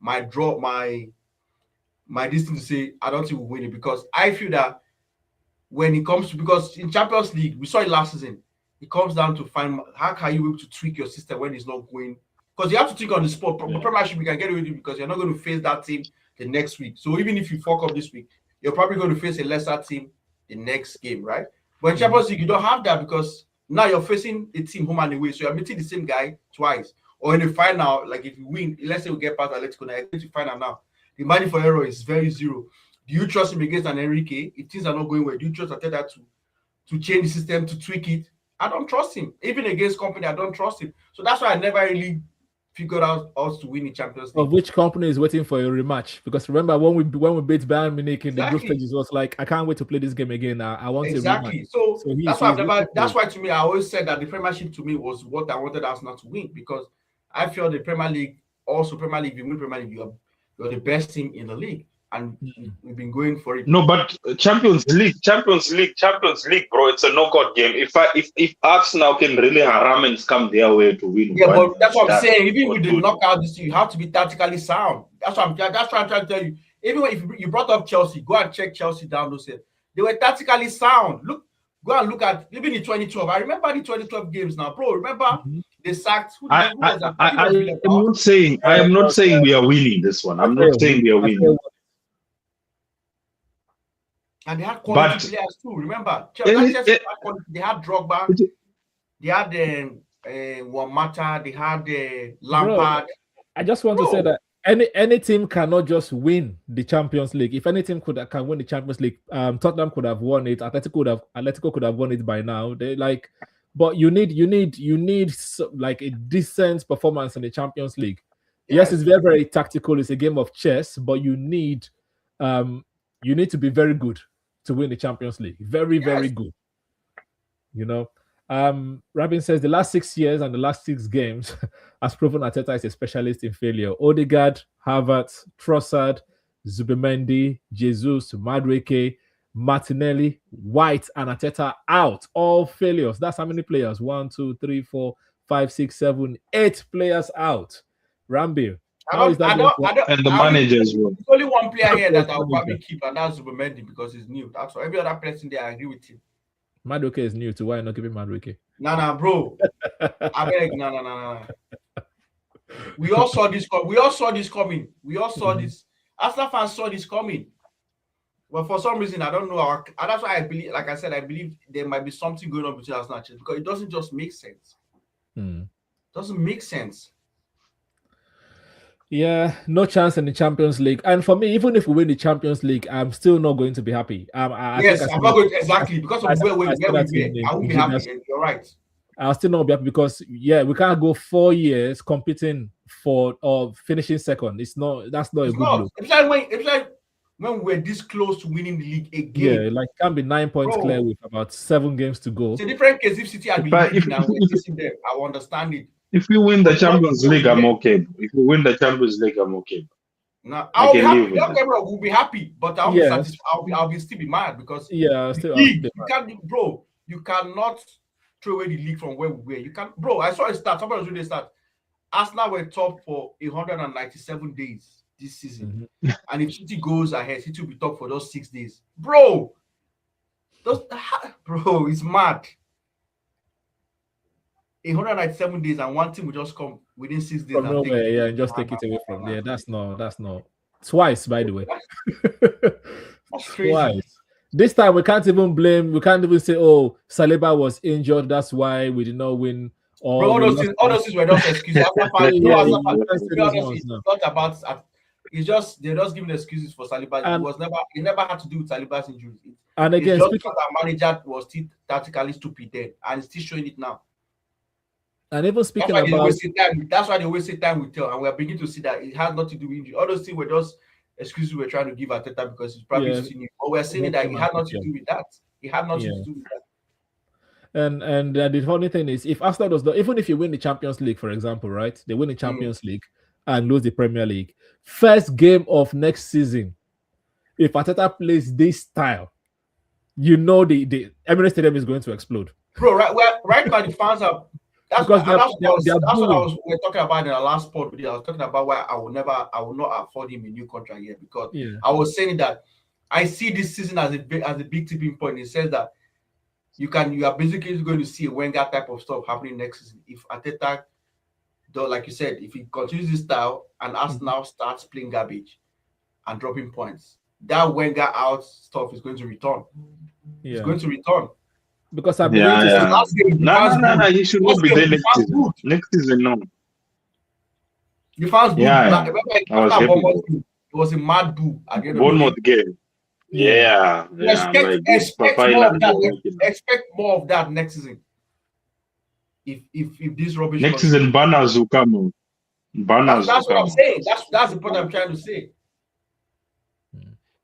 my draw, my distance to say I don't think we'll win it, because I feel that when it comes to, because in Champions League we saw it last season, it comes down to find how can you be able to tweak your system when it's not going, because you have to think on the spot. Premiership, we can get away with it because you're not going to face that team the next week. So even if you fuck up this week, you're probably going to face a lesser team the next game, right? But in Champions League, you don't have that, because now you're facing a team home and away, so you're meeting the same guy twice. Or in the final, like if you win, let's say we get past Atletico, now you're going to final now. The margin for error is very zero. Do you trust him against an Enrique? If things are not going well, do you trust Arteta to change the system, to tweak it? I don't trust him. Even against company, I don't trust him. So that's why I never really figured out us to win the Champions League. Of which company is waiting for a rematch? Because remember when we beat Bayern Munich in the group stages, was like, I can't wait to play this game again. I want to rematch. So that's why to me, I always said that the Premiership to me was what I wanted Arsenal to win, because I feel the Premier League, if you win Premier League, you're the best team in the league, and we've been going for it. No, but Champions League, bro, it's a knockout game. If Arsenal can really haram and come their way to win, but that's what I'm saying. Even with the knockout, you have to be tactically sound. That's what I'm trying to tell you. Even if you brought up Chelsea, go and check Chelsea down those days. They were tactically sound. Go and look at even the 2012. I remember the 2012 games now, bro. Remember they sacked. I am not saying we are winning this one. I'm not saying we are winning. And they had quality players too. Remember, they had Drogba, they had Wamata, they had Lampard. Bro, I just want to say that any team cannot just win the Champions League. If any team can win the Champions League, Tottenham could have won it. Atletico could have won it by now. But you need like a decent performance in the Champions League. Yes, it's very, very tactical. It's a game of chess, but you need to be very good to win the Champions League. Very, very good. Rabin says the last 6 years and the last 6 games has proven Arteta is a specialist in failure. Odegaard, Havertz, Trossard, Zubimendi, Jesus, Madueke, Martinelli, White, and Arteta out. All failures. That's how many players? 1, 2, 3, 4, 5, 6, 7, 8 players out. Rambil. And the manager as well. There's only one player here that I'll probably keep, and that's Zubimendi, because he's new. That's why every other person there, I agree with you. Madueke is new to why not giving Madueke? Nah, bro. I beg, nah. We all saw this coming. We all saw this. Arsenal fans saw this coming. But for some reason, I don't know. And that's why I believe, like I said, I believe there might be something going on between Arsenal and Chelsea because it doesn't just make sense. Doesn't make sense. Yeah, no chance in the Champions League. And for me, even if we win the Champions League, I'm still not going to be happy. Yes, I'm not going to, exactly because of where we were. I won't be happy. You're right. I'll still not be happy because we can't go 4 years competing for or finishing second. That's not a good look. It's like when we're this close to winning the league again. Yeah, like can't be 9 points clear with about 7 games to go. It's a different case if City had been leading and we're chasing them. I will understand it. If we win the Champions League, I'm okay. If we win the Champions League, I'm okay. No, I'll be happy. We'll be happy, but I'll be satisfied. I'll be still be mad because you can't, bro. You cannot throw away the league from where we were. You can't, bro. I saw a stat. Somebody was doing a stat. Arsenal were top for 197 days this season, and if City goes ahead, City will be top for those 6 days, bro. Bro, it's mad. 197 days, and one team will just come within 6 days. From nowhere, and just take it away from there. That's not twice, by the way. That's crazy. Twice. This time we can't even say, oh, Saliba was injured, that's why we did not win. Or bro, all those things were just excuses. Not about. It's just they're just giving excuses for Saliba. It never had to do with Saliba's injuries. And again, it's just our manager was still tactically stupid then, and it's still showing it now. And even speaking that's why they wasted time with Tel, and we're beginning to see that it has nothing to do with injury. All those things were just excuses we're trying to give Arteta because he's probably seen it. But we're seeing that it had nothing to do with that. It had nothing to do with that. And the funny thing is, if Arsenal does not, even if you win the Champions League, for example, right? They win the Champions League and lose the Premier League. First game of next season, if Arteta plays this style, you know the Emirates Stadium is going to explode. Bro, right now the fans are. That's what we were talking about in our last pod video. I was talking about why I will not afford him a new contract yet because I was saying that I see this season as a big tipping point. It says that you are basically going to see a Wenger type of stuff happening next season if Arteta, though, like you said, if he continues this style and Arsenal starts playing garbage and dropping points, that Wenger out stuff is going to return. It's going to return. Because I believe no, he should not be there next season. Next season, no. The fans boo. It was a mad boo at the end of the Bournemouth game. Expect more of that next season. If this rubbish next season, banners will come. That's what I'm saying. That's the point I'm trying to say.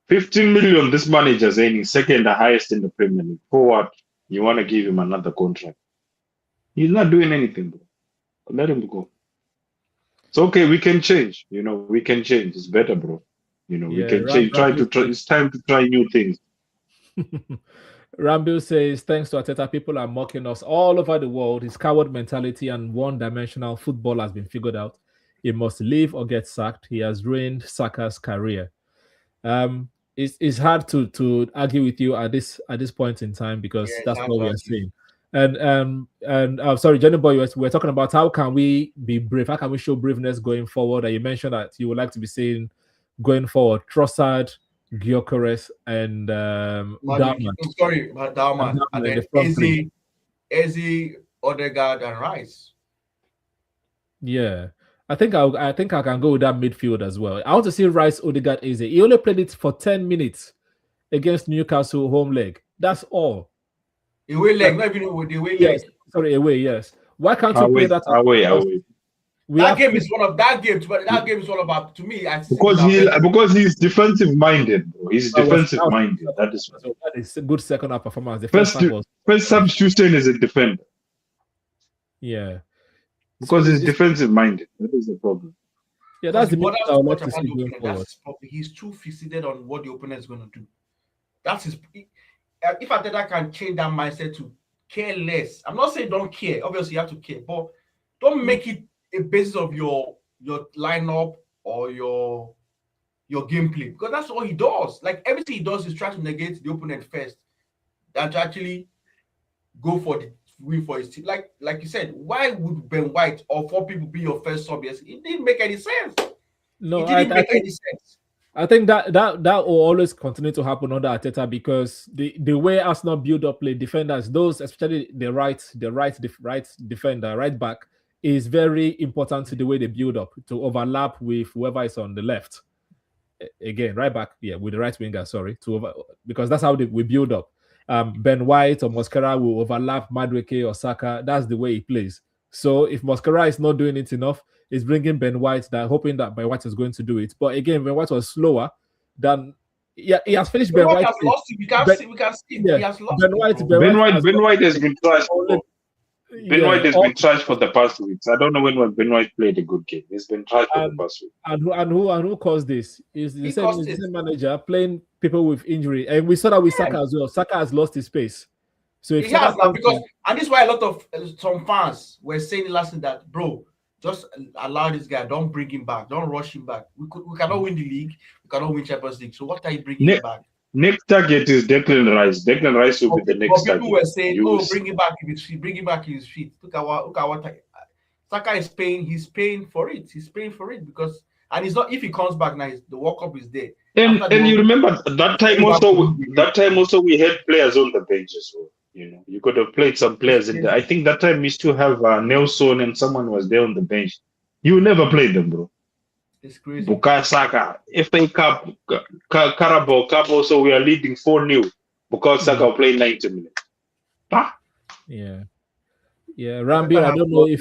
15 million. This manager is earning second highest in the Premier League. For what? You want to give him another contract? He's not doing anything, bro. Let him go. It's okay. We can change. We can change. It's better, bro. We can change. It's time to try new things. Rambil says, thanks to Arteta, people are mocking us all over the world. His coward mentality and one-dimensional football has been figured out. He must leave or get sacked. He has ruined Saka's career. It's hard to argue with you at this point in time because that's what we are saying. And sorry, Jenny Boy, we're talking about how can we be brave? How can we show braveness going forward? And you mentioned that you would like to be seeing going forward Trossard, Gyokeres, and Dalman. Dalman. And then Eze, Odegaard, and Rice. Yeah. I think I can go with that midfield as well. I want to see Rice, Odegaard, Eze. He only played it for 10 minutes against Newcastle home leg. That's all. Away leg, not even with the away leg. Sorry, away, yes. Why can't you play that? Away. That game is one of about to me. Because he's defensive minded, bro. He's defensive minded. That is a good second half performance. The first substitution is a defender. Yeah. Because he's defensive minded. That is the problem. Yeah, that's the point I would like to see going forward. He's too fixated on what the opponent is going to do. That's his. If Arteta can change that mindset to care less, I'm not saying don't care. Obviously, you have to care, but don't make it a basis of your lineup or your gameplay because that's what he does. Like everything he does is try to negate the opponent first, than to actually go for the win for his team. Like you said, why would Ben White or 4 people be your first sub? It didn't make any sense. No, it didn't make any sense. I think that will always continue to happen under Arteta because the way Arsenal build up play defenders, those especially right defender, right back, is very important to the way they build up to overlap with whoever is on the left. Again, right back, yeah, with the right winger, sorry, because that's how we build up. Ben White or Mosquera will overlap Madueke or Saka. That's the way he plays. So if Mosquera is not doing it enough, he's bringing Ben White, that hoping that Ben White is going to do it. But again, Ben White was slower than. Yeah, he has finished Ben White. Has lost it. We can see. Yeah, He has lost Ben White. Ben White has been trashed. Ben White has been trashed for the past weeks. I don't know when Ben White played a good game. He's been trashed for the past week. And who caused this? Is the same manager playing people with injury, and we saw that with Saka as well. Saka has lost his pace. So if he has now because, and this is why a lot of some fans were saying last night that, bro, just allow this guy. Don't bring him back. Don't rush him back. We cannot win the league. We cannot win Champions League. So what are you bringing him back? Next target is Declan Rice. Declan Rice will be the next target. People were saying, bring him back if his feet. Bring him back his feet. Look at what Saka is paying. He's paying for it. He's paying for it because, and it's not, if he comes back now, the World Cup is there. And you remember that time also we had players on the bench as well. You know, you could have played some players in there. I think that time we used to have Nelson and someone was there on the bench. You never played them, bro. It's crazy. Bukayo Saka, FA Cup, Carabao Cup, also we are leading 4-0 because Saka will play 90 minutes. Huh? Yeah. Rambi, I don't know if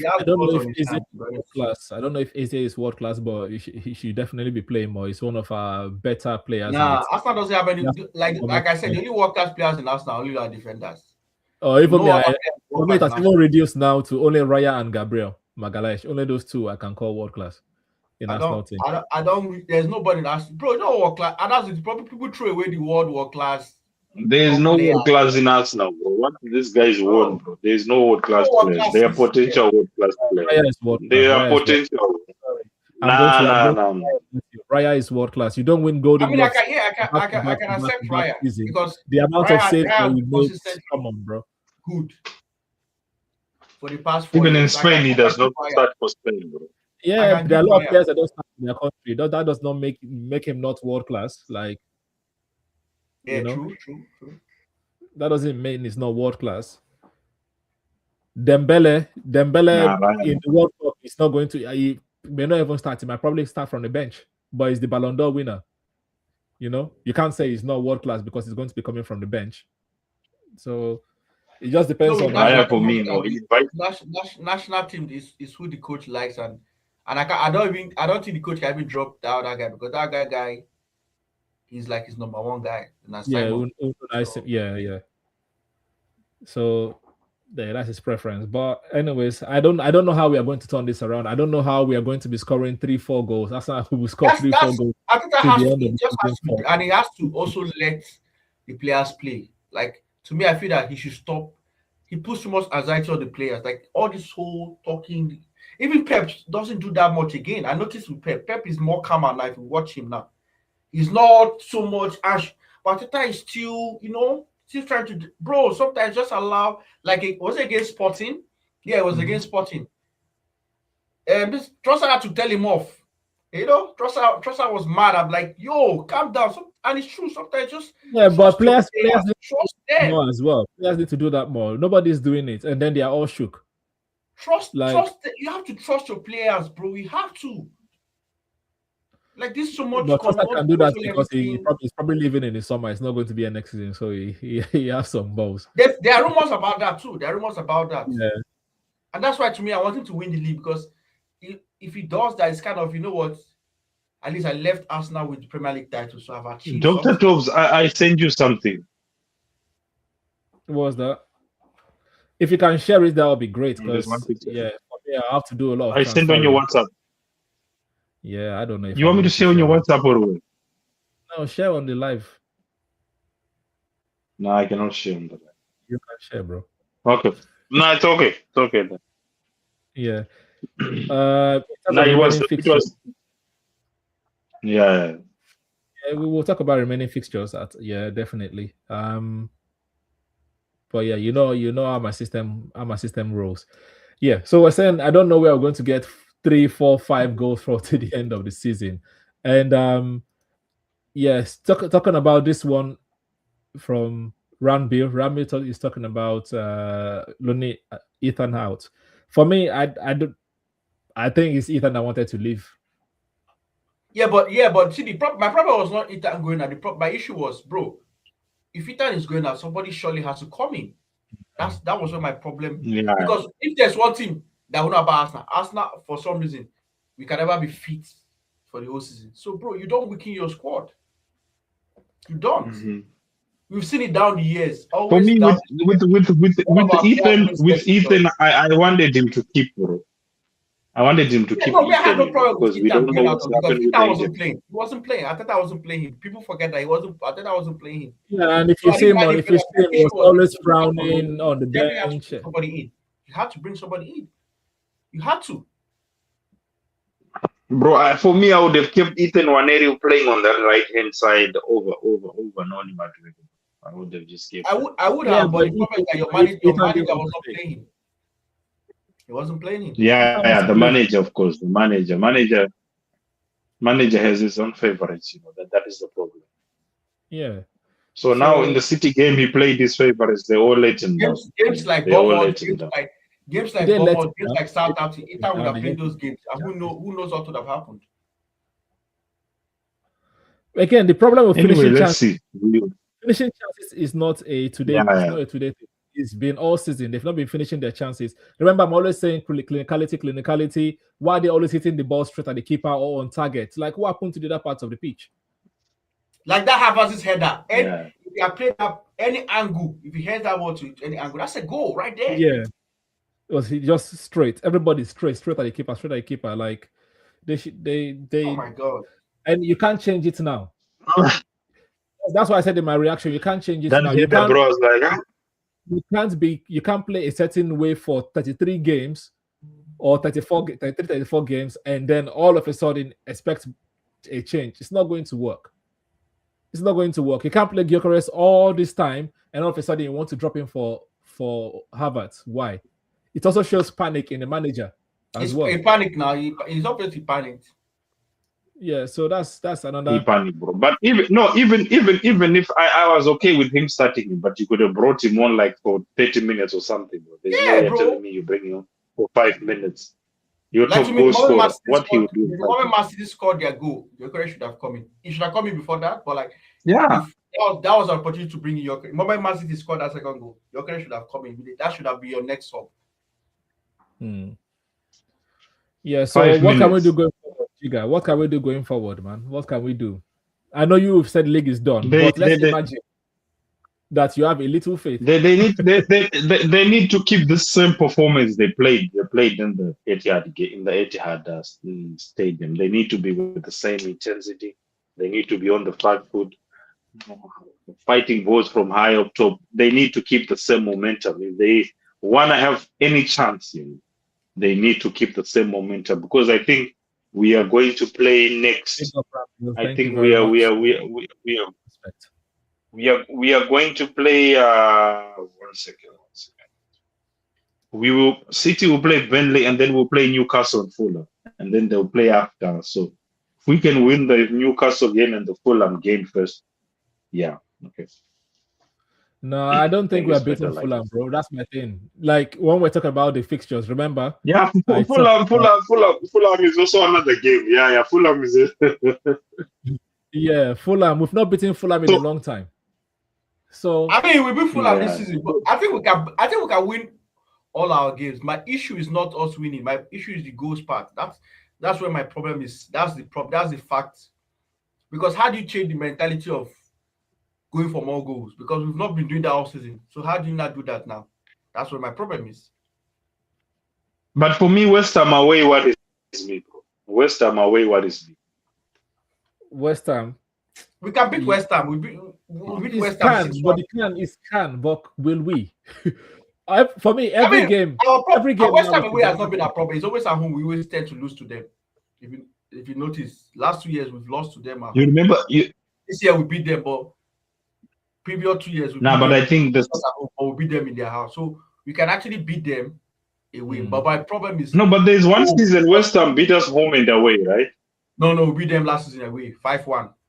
Eze is world class. I don't know if Eze is world class, but he should definitely be playing more. He's one of our better players. Nah, Arsenal doesn't have any like I said, the only world class players in Arsenal only are defenders. Oh, even it has even reduced now to only Raya and Gabriel Magalhaes. Only those two I can call world class. I don't. There's nobody in Arsenal, bro. No world class, and that's the problem. People throw away the word world class. There's no world class in Arsenal, bro. What this guy's won, bro? There's no world class players. They are potential world class players. They are potential. Nah. Raya is world class. You don't win golden. I mean, I can accept Raya because the amount of saves that we made. Come on, bro. Good. For the past 4 even years, in Spain, he does not start for Spain, bro. Yeah, there are a lot of players that don't start in their country. That does not make him not world class. Like, yeah, true. That doesn't mean it's not world class. Dembele in the World Cup is not going to. He may not even start. He might probably start from the bench, but he's the Ballon d'Or winner. You know, you can't say he's not world class because he's going to be coming from the bench. So it just depends on. For me, national team is who the coach likes, and I don't think the coach can even drop the other guy because that guy he's like his number one guy. Yeah. So that's his preference. But anyways, I don't know how we are going to turn this around. I don't know how we are going to be scoring 3-4 goals. That's not who will score 3-4 goals. I think and he has to also let the players play. Like, to me, I feel that he should stop. He puts too much anxiety on the players. Like all this whole talking. Even Pep doesn't do that much again. I noticed with Pep. Pep is more calm now if you watch him now. He's not so much ash. But Arteta is still, still trying to, bro, sometimes just allow, was it against Sporting? Yeah, it was against Sporting. This Trossard had to tell him off. Trossard was mad. I'm like, yo, calm down. And it's true, sometimes just... Yeah, but players trust them more as well. Players need to do that more. Nobody's doing it, and then they are all shook. Trust. You have to trust your players, bro. You have to. Like this so much. But Trossard can do that because he's probably living in the summer. It's not going to be a next season, so he has some balls. There are rumors about that too. Yeah. And that's why, to me, I want him to win the league because if he does that, it's kind of, you know what? At least I left Arsenal with the Premier League title, so I've achieved. Dr. Toves, I send you something. What was that? If you can share it, that would be great. Because I have to do a lot of. I send on your WhatsApp. Yeah, I don't know. If you want me to share on your WhatsApp or what? No, share on the live. No, I cannot share on the live. You can share, bro. Okay. No, it's okay. It's okay then. Yeah. It was. Yeah. We will talk about remaining fixtures. Definitely. But yeah, you know how my system rolls. Yeah. So we're saying I don't know where we're going to get 3, 4, 5 goals for to the end of the season, and Yes, talking about this one from Ranbir. Ranbir is talking about Looney Ethan out. For me, I think it's Ethan that wanted to leave. Yeah, but see, my problem was not Ethan going out. My issue was, bro, if Ethan is going out, somebody surely has to come in. That was where my problem. Yeah. Because if there's one team that will not about Arsenal for some reason, we can never be fit for the whole season. So, bro, you don't weaken your squad. You don't. Mm-hmm. We've seen it down the years. For me, with Ethan, I wanted him to keep, bro. I wanted him to keep Ethan. I had no problem because with we don't know what's what's happening with Ethan wasn't Egypt. playing. He wasn't playing. Arteta wasn't playing him. People forget that Arteta wasn't playing him. Yeah, and if you see him, he was always frowning on the bench. Somebody in. You had to bring somebody in. You had to. Bro, for me, I would have kept Ethan Waneri playing on the right hand side over Noni Madrid. I would have just kept. I would have, but the problem is that your manager was not playing him. He wasn't playing him. Yeah, the manager, of course, the manager has his own favorites. That is the problem. Yeah. So now in the City game, he played his favorites. They all let him down. Games like Bournemouth, games like Southampton, Ethan would have played those games, and who knows what would have happened. Again, the problem with finishing chances is not a today. It's not a today thing. It's been all season. They've not been finishing their chances. Remember, I'm always saying clinicality. Why are they always hitting the ball straight at the keeper or on target? Like, what happened to the other parts of the pitch? Like that Havertz's header. If you played up any angle, if you head that ball to any angle, that's a goal right there. Yeah. It was just straight. Everybody straight at the keeper. Like, they. Oh my God. And you can't change it now. That's why I said in my reaction, you can't change it now. You can't play a certain way for 33 games or 34 games and then all of a sudden expect a change. It's not going to work. It's not going to work. You can't play Gyokeres all this time and all of a sudden you want to drop him for Havertz. Why? It also shows panic in the manager as well. He's panic now. He's obviously panicked. Yeah, so that's another. He panicked, bro. But even if I was okay with him starting him, but you could have brought him on like for 30 minutes or something, bro. There's no way you're telling me you bring him on for 5 minutes. You're top goal scorer. What he would do? The moment Man City scored their goal, Gyokeres should have come in. He should have come in before that, but like that was an opportunity to bring in Gyokeres. The moment Man City scored that second goal, Gyokeres should have come in. That should have been your next sub. Yeah, so what can we do going forward, Giga? What can we do going forward, man? What can we do? I know you've said league is done, but let's imagine that you have a little faith. They need to keep the same performance they played. They played in the Etihad stadium. They need to be with the same intensity. They need to be on the front foot, fighting balls from high up top. They need to keep the same momentum. If they want to have any chance, they need to keep the same momentum because I think we are going to play next. I think we are going to play. One second. City will play Burnley and then we'll play Newcastle and Fulham and then they'll play after. So if we can win the Newcastle game and the Fulham game first, okay. No, I don't think we're beating Fulham, bro. That's my thing. Like when we're talking about the fixtures, remember? Yeah, Fulham is also another game. Yeah, Fulham is Yeah, Fulham. We've not beaten Fulham in a long time. So I mean, we beat Fulham this season, but I think we can win all our games. My issue is not us winning. My issue is the goals part. That's where my problem is. That's the problem. That's the fact. Because how do you change the mentality of going for more goals? Because we've not been doing that all season. So how do you not do that now? That's where my problem is. But for me, West Ham away, what is me, bro? West Ham away, what is me? West Ham. We can beat West Ham. We beat West Ham. But will we? For me, every game. West Ham away has not been a problem. It's always at home. We always tend to lose to them. If you notice, last 2 years we've lost to them. You remember? This year we beat them, but previous 2 years we I think we beat them in their house. So we can actually beat them away. But my problem is but there's one season West Ham beat us home and away, right? No, we beat them last season away, 5-1.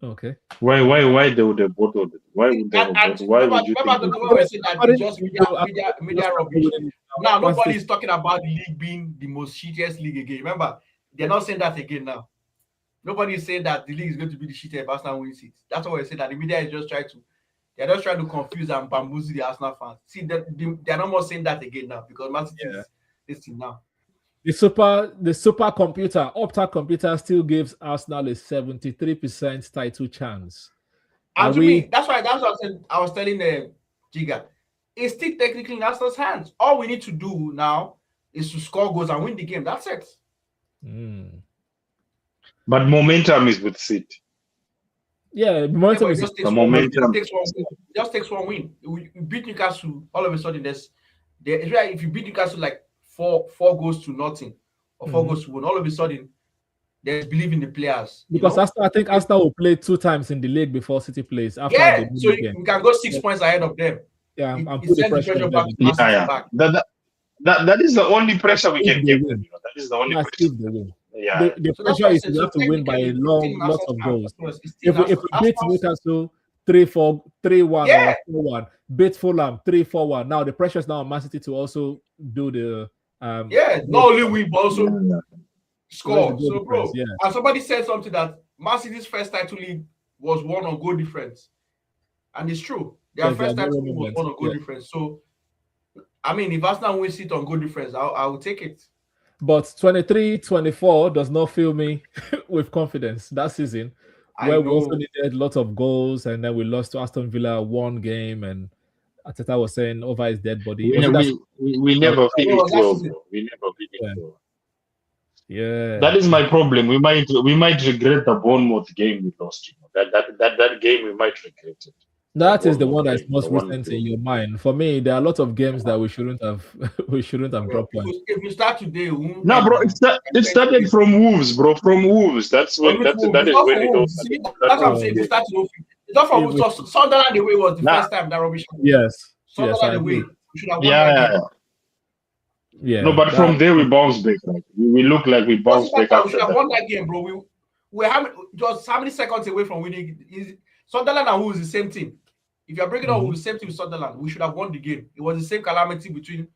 Okay. Why they would have voted? Why would they have voted? Why would you think? Remember when we said that it's just media rubbish. Now nobody is talking about the league being the most shittiest league again. Remember, they're not saying that again now. Nobody is saying that the league is going to be the shittiest if Arsenal wins it. That's what we're saying. That the media is just trying to confuse and bamboozle the Arsenal fans. See, they're not more saying that again now because Man City is this team now. The super computer, Opta computer, still gives Arsenal a 73% title chance. And to me, that's what I was telling Giga. It's still technically in Arsenal's hands. All we need to do now is to score goals and win the game. That's it. But momentum is with City. Yeah, momentum is the momentum. Just takes one win. We beat Newcastle. All of a sudden, if you beat Newcastle like four goals to nothing or 4 goals to 1, all of a sudden there's belief in the players. Because I think Arsenal will play 2 times in the league before City plays. So we can go 6 points ahead of them. Yeah, and put the pressure back. That is the only pressure we can give them. That is the only pressure. Yeah. The pressure is you have to win by a lot of goals. If we beat Newcastle 3-4, 3-1 or 4-1, beat Fulham 3-4-1. Now the pressure is now on Man City to also do the not only win but also score. So bro, and somebody said something that Man City's first title league was won on goal difference, and it's true. Their first title league was won on goal difference. So I mean, if Arsenal wins it on goal difference, I will take it. But 23-24 does not fill me with confidence that season, where we also needed lots of goals, and then we lost to Aston Villa 1 game, and Arteta was saying over his dead body. We never finished well, bro. We never finished well. Yeah, that is my problem. We might regret the Bournemouth game we lost. That game we might regret it. That is the one that is most recent in your mind. For me, there are a lot of games that we shouldn't have dropped points. If you start today, no, bro, it started from Wolves, bro. From Wolves. That is when it all. That's what I'm saying. It's not from Wolves. Sunderland away was the first time that rubbish. Yes. Sunderland away. We should have won yeah. No, but from there we bounced back. Like, we look like we bounced back. We should have won that game, bro. We have just how many seconds away from winning. Sunderland and Wolves is the same team. If you're breaking up with the same team with Sunderland, we should have won the game. It was the same calamity between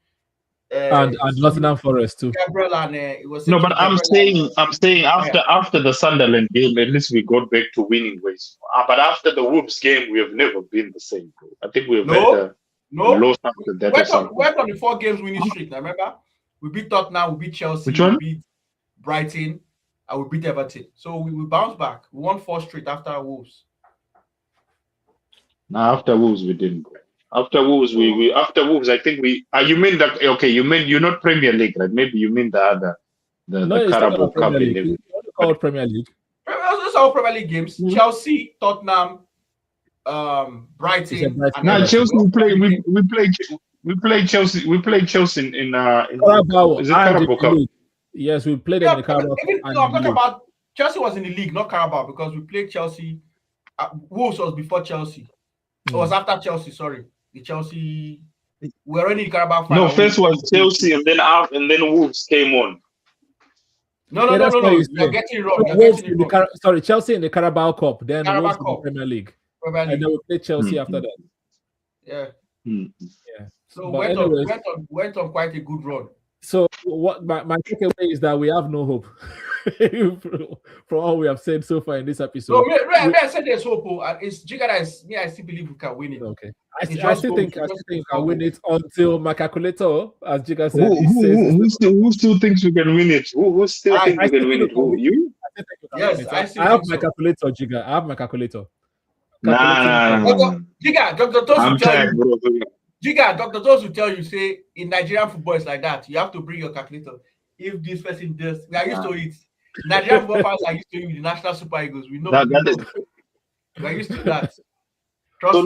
and Nottingham Forest too. Gabriel and it was no, but I'm saying after the Sunderland game, at least we got back to winning ways. But after the Wolves game, we have never been the same. Bro. I think we have lost after that. Went on the 4 games winning streak. Now remember, we beat Tottenham, we beat Chelsea, we beat Brighton, and we beat Everton. So we bounced back. We won 4 straight after Wolves. Now after Wolves we didn't go. After Wolves after Wolves I think we. You mean that? Okay, you mean you're not Premier League, right? Maybe you mean the other, the Carabao Cup. It's called Premier League. Those are all Premier League games. Chelsea, Tottenham, Brighton. No, Chelsea. We play Chelsea. We played Chelsea in Carabao. Is it Carabao Cup? Yes, we played in the Carabao. I'm talking about Chelsea was in the league, not Carabao, because we played Chelsea. Wolves was before Chelsea. It was after Chelsea. Sorry, the Chelsea. We're already in Carabao. No, first was Chelsea, and then Wolves came on. No. You're getting it wrong. Sorry, Chelsea in the Carabao Cup, then Carabao Wolves Cup. in the Premier League, and then we played Chelsea after that. Yeah. Yeah. So went on quite a good run. So what my takeaway is that we have no hope from all we have said so far in this episode. No, I said there's hope. It's Gyokeres. I still believe we can win it. Okay. I still think we can win it until my calculator, as Giga said. Who still thinks we can win it? Who still thinks we can win it? Who? You? Yes, I have my calculator, Giga. I have my calculator. Nah. Giga, Dr. Toves I'm tired, bro. Giga, Dr. Toves will tell you, say, in Nigerian football, it's like that. You have to bring your calculator. If this person does, we are used to it. Nigerian football fans are used to it with the National Super Eagles. We know. We are used to that. Trust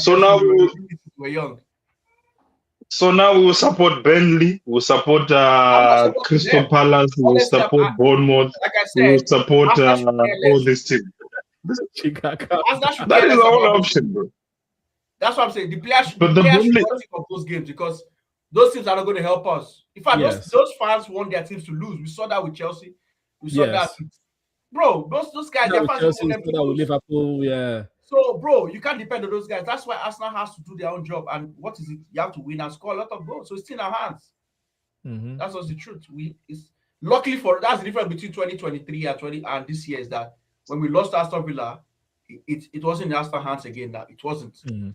me. We're young. So now we will support Burnley. We'll support Crystal Palace. We'll support Bournemouth. Like I said, we'll support all this team. That is the only option, bro. That's what I'm saying. The players should not think of those games because those teams are not going to help us. In fact, those fans want their teams to lose. We saw that with Chelsea. We saw that bro, those guys, That they're with fighting Chelsea, for them that with to lose. Liverpool, yeah. So, bro, you can't depend on those guys. That's why Arsenal has to do their own job. And what is it? You have to win and score a lot of goals. So it's still in our hands. Mm-hmm. That's just the truth. Luckily that's the difference between 2023 and this year is that when we lost Aston Villa, it wasn't in Arsenal hands again. That it wasn't. Mm-hmm.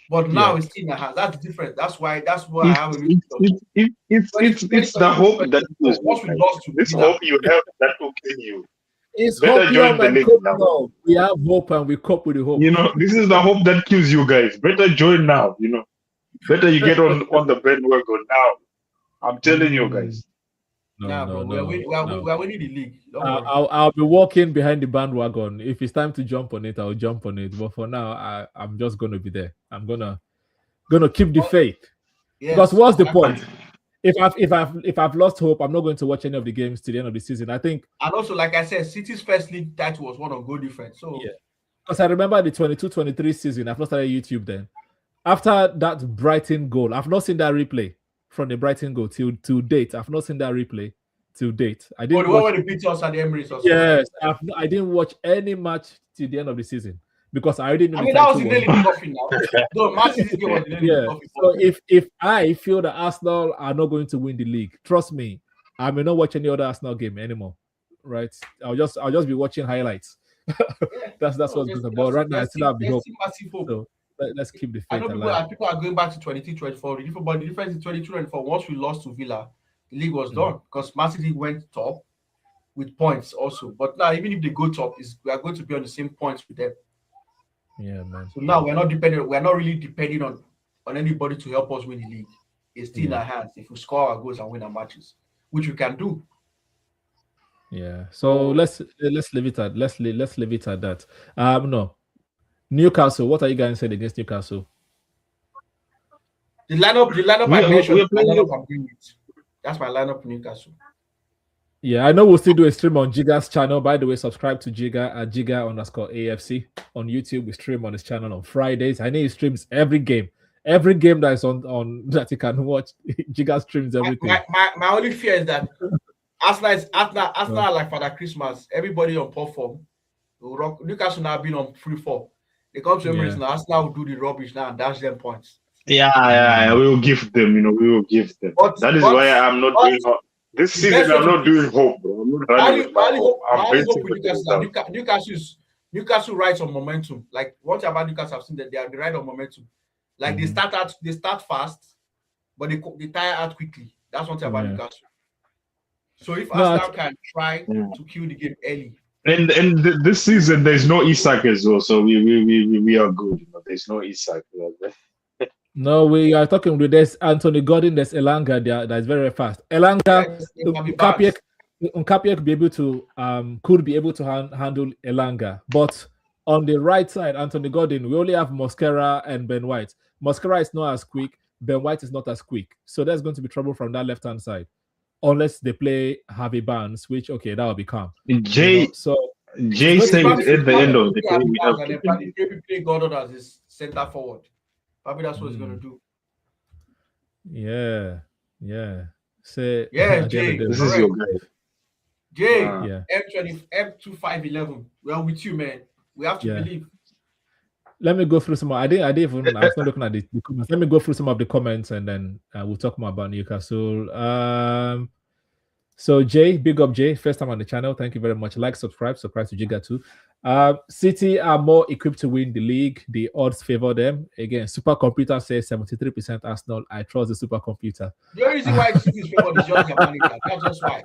But now it's still in our hands. That's the difference. That's why I have a it's the hope that kills once we lost to this Villa. hope you have that will kill you. It's Better join the league now. No. We have hope and we cope with the hope. You know, this is the hope that kills you guys. Better join now. You know, better you get on the bandwagon now. I'm telling you guys. Bro, we're winning the league. I'll be walking behind the bandwagon. If it's time to jump on it, I'll jump on it. But for now, I'm just gonna be there. I'm gonna keep the faith. Yes, because what's the point? If I've lost hope, I'm not going to watch any of the games to the end of the season. I think. And also, like I said, City's first league title was one on goal difference. So yeah, because I remember the 22-23 season. I've not started YouTube then. After that Brighton goal, I've not seen that replay from the Brighton goal to date. I've not seen that replay to date. I didn't. Oh, the one where they beat us at the Emirates. Or yes, I didn't watch any match till the end of the season. Because I already know. I mean, that was the daily coffee now. No, match this game was the daily coffee. So if I feel that Arsenal are not going to win the league, trust me, I may not watch any other Arsenal game anymore. Right? I'll just be watching highlights. That's what's good about right now. I still have the hope. So let's keep the faith. I know people are going back to 23-24. But the difference is 22-24. Once we lost to Villa, the league was done because Man City went top with points also. But now, even if they go top, we are going to be on the same points with them. Yeah, man. So now we're not really depending on anybody to help us win the league. It's still in our hands if we score our goals and win our matches, which we can do. Yeah. So let's leave it at that. No. Newcastle. What are you guys saying against Newcastle? The lineup I mentioned is my lineup I'm doing it. That's my lineup for Newcastle. Yeah, I know we'll still do a stream on Jiga's channel. By the way, subscribe to Jiga at Jiga_AFC on YouTube. We stream on his channel on Fridays. I know he streams every game that is on that you can watch. Jiga streams everything. My only fear is that Arsenal like Father Christmas. Everybody on poor form. Newcastle now been on free fall. They come to Emirates now. Arsenal will do the rubbish now and dash them points. Yeah. We will give them. We will give them. That is why I'm not doing. This season, I'm not doing hope, bro. I'm not running Newcastle rides on momentum. Like one thing about Newcastle, I've seen that they ride on momentum. Like they start fast, but they tire out quickly. That's one thing about Newcastle. So if Arsenal can try to kill the game early, and this season there's no Isak as well, so we are good. There's no Isak. No, we are talking with this Anthony Gordon, there's Elanga there that is very fast. Elanga, Nkapié could be able to handle Elanga, but on the right side, Anthony Gordon, we only have Mosquera and Ben White. Mosquera is not as quick, Ben White is not as quick, so there's going to be trouble from that left hand side, unless they play Harvey Barnes, which that will be calm. Jay said at the end of the day, we have to play Gordon as his center forward. Probably that's what he's gonna do. Yeah. Jay. This is your guy. Jay, M2511. We're with you, man. We have to believe. Let me go through some more. I was not looking at the comments. Let me go through some of the comments and then we'll talk more about Newcastle. So Jay, big up Jay, first time on the channel. Thank you very much. Like, subscribe to Jiga too. City are more equipped to win the league. The odds favor them. Again, supercomputer says 73% Arsenal. I trust the supercomputer. The only reason why City is favored is just their manager. That's just why.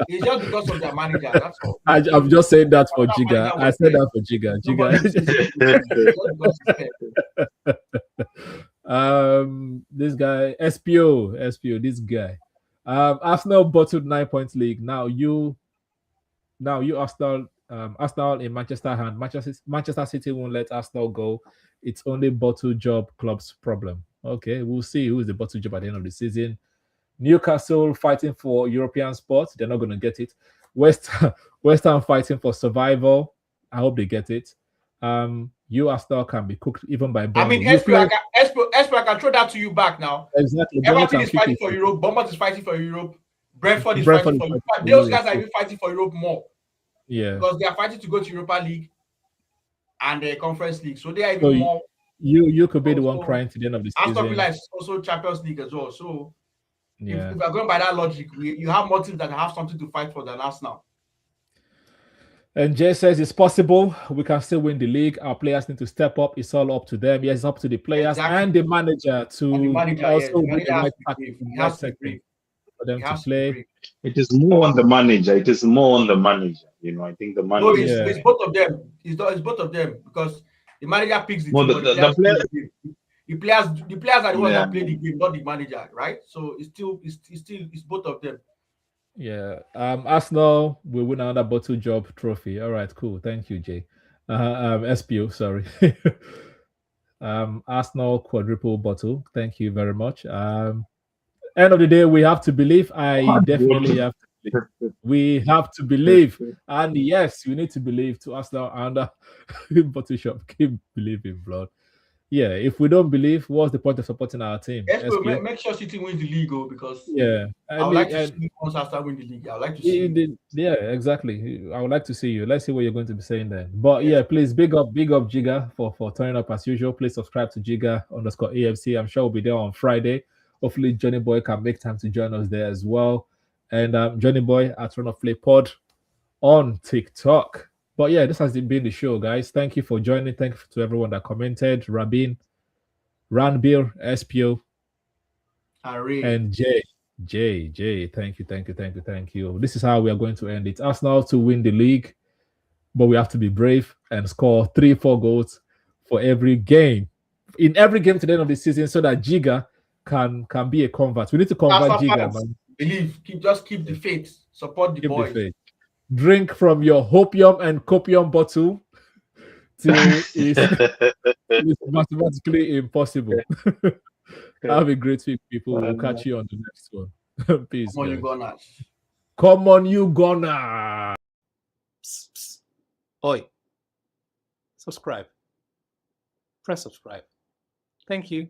It's just because of their manager. That's all. I'm just saying that for Jiga. I said that for Jiga. This guy, SPO, this guy. Arsenal bottled 9 points league. Now you Arsenal in Manchester hand. Manchester City won't let Arsenal go. It's only bottle job club's problem. Okay, we'll see who is the bottle job at the end of the season. Newcastle fighting for European spots. They're not going to get it. West Ham fighting for survival. I hope they get it. You Arsenal can be cooked even by Bournemouth. I mean, Espo, I can throw that to you back now. Exactly. Everton is fighting for Europe. Bournemouth is fighting for Europe. Brentford is fighting for Europe. Those guys are even fighting for Europe more. Yeah. because they are fighting to go to Europa League and the Conference League, so they are So even more. you could be the one Also, crying to the end of the Aston season. Villa is also Champions League as well. So Yeah. if we're going by that logic, you have more teams that have something to fight for than Arsenal. And Jay says it's possible. We can still win the league. Our players need to step up. It's all up to them. Yes, it's up to the players Exactly. and the manager to And the manager, also the do manager the has right to be tactics, brave. the He right has to be settings brave. for them He to has to be play. brave. It is more on the manager. It is more on the manager. You know, I think the No, manager. it's both of them. It's both of them because the manager picks the Well, team, but the the players player. play the game. The players are the ones Yeah. that play the game, not the manager, right? So it's both of them. Yeah. Arsenal will win another bottle job trophy. All right, cool. Thank you, Jay. SPO, sorry. Arsenal quadruple bottle. Thank you very much. End of the day, we have to believe. I definitely have to believe. We have to believe. And yes, we need to believe to Arsenal and bottle shop. Keep believing, blood. Yeah, if we don't believe, what's the point of supporting our team? Yes, but SPO? make sure City wins the league, because Yeah. I would like to see once Arsenal win the league. I would like to see. Yeah, exactly. I would like to see you. Let's see what you're going to be saying then. But Yes. yeah, please big up Jiga for turning up as usual. Please subscribe to Jiga_AFC. I'm sure we'll be there on Friday. Hopefully Johnny Boy can make time to join us there as well. And Johnny Boy at Run of Play Pod on TikTok. But yeah, this has been the show, guys. Thank you for joining. Thank you to everyone that commented. Rabin, Ranbir, SPO, and Jay. Thank you. This is how we are going to end it. Arsenal to win the league, but we have to be brave and score 3-4 goals for every game. In every game to the end of the season, so that Jiga can be a convert. We need to convert Jiga, man. Believe, keep the faith, support the boys. The faith. Drink from your hopium and copium bottle till it's mathematically impossible. Have a great week, people. We'll catch you on the next one. Peace. Come on, you Gunners. Come on, you Gunners. Psst, psst. Oi. Subscribe. Press subscribe. Thank you.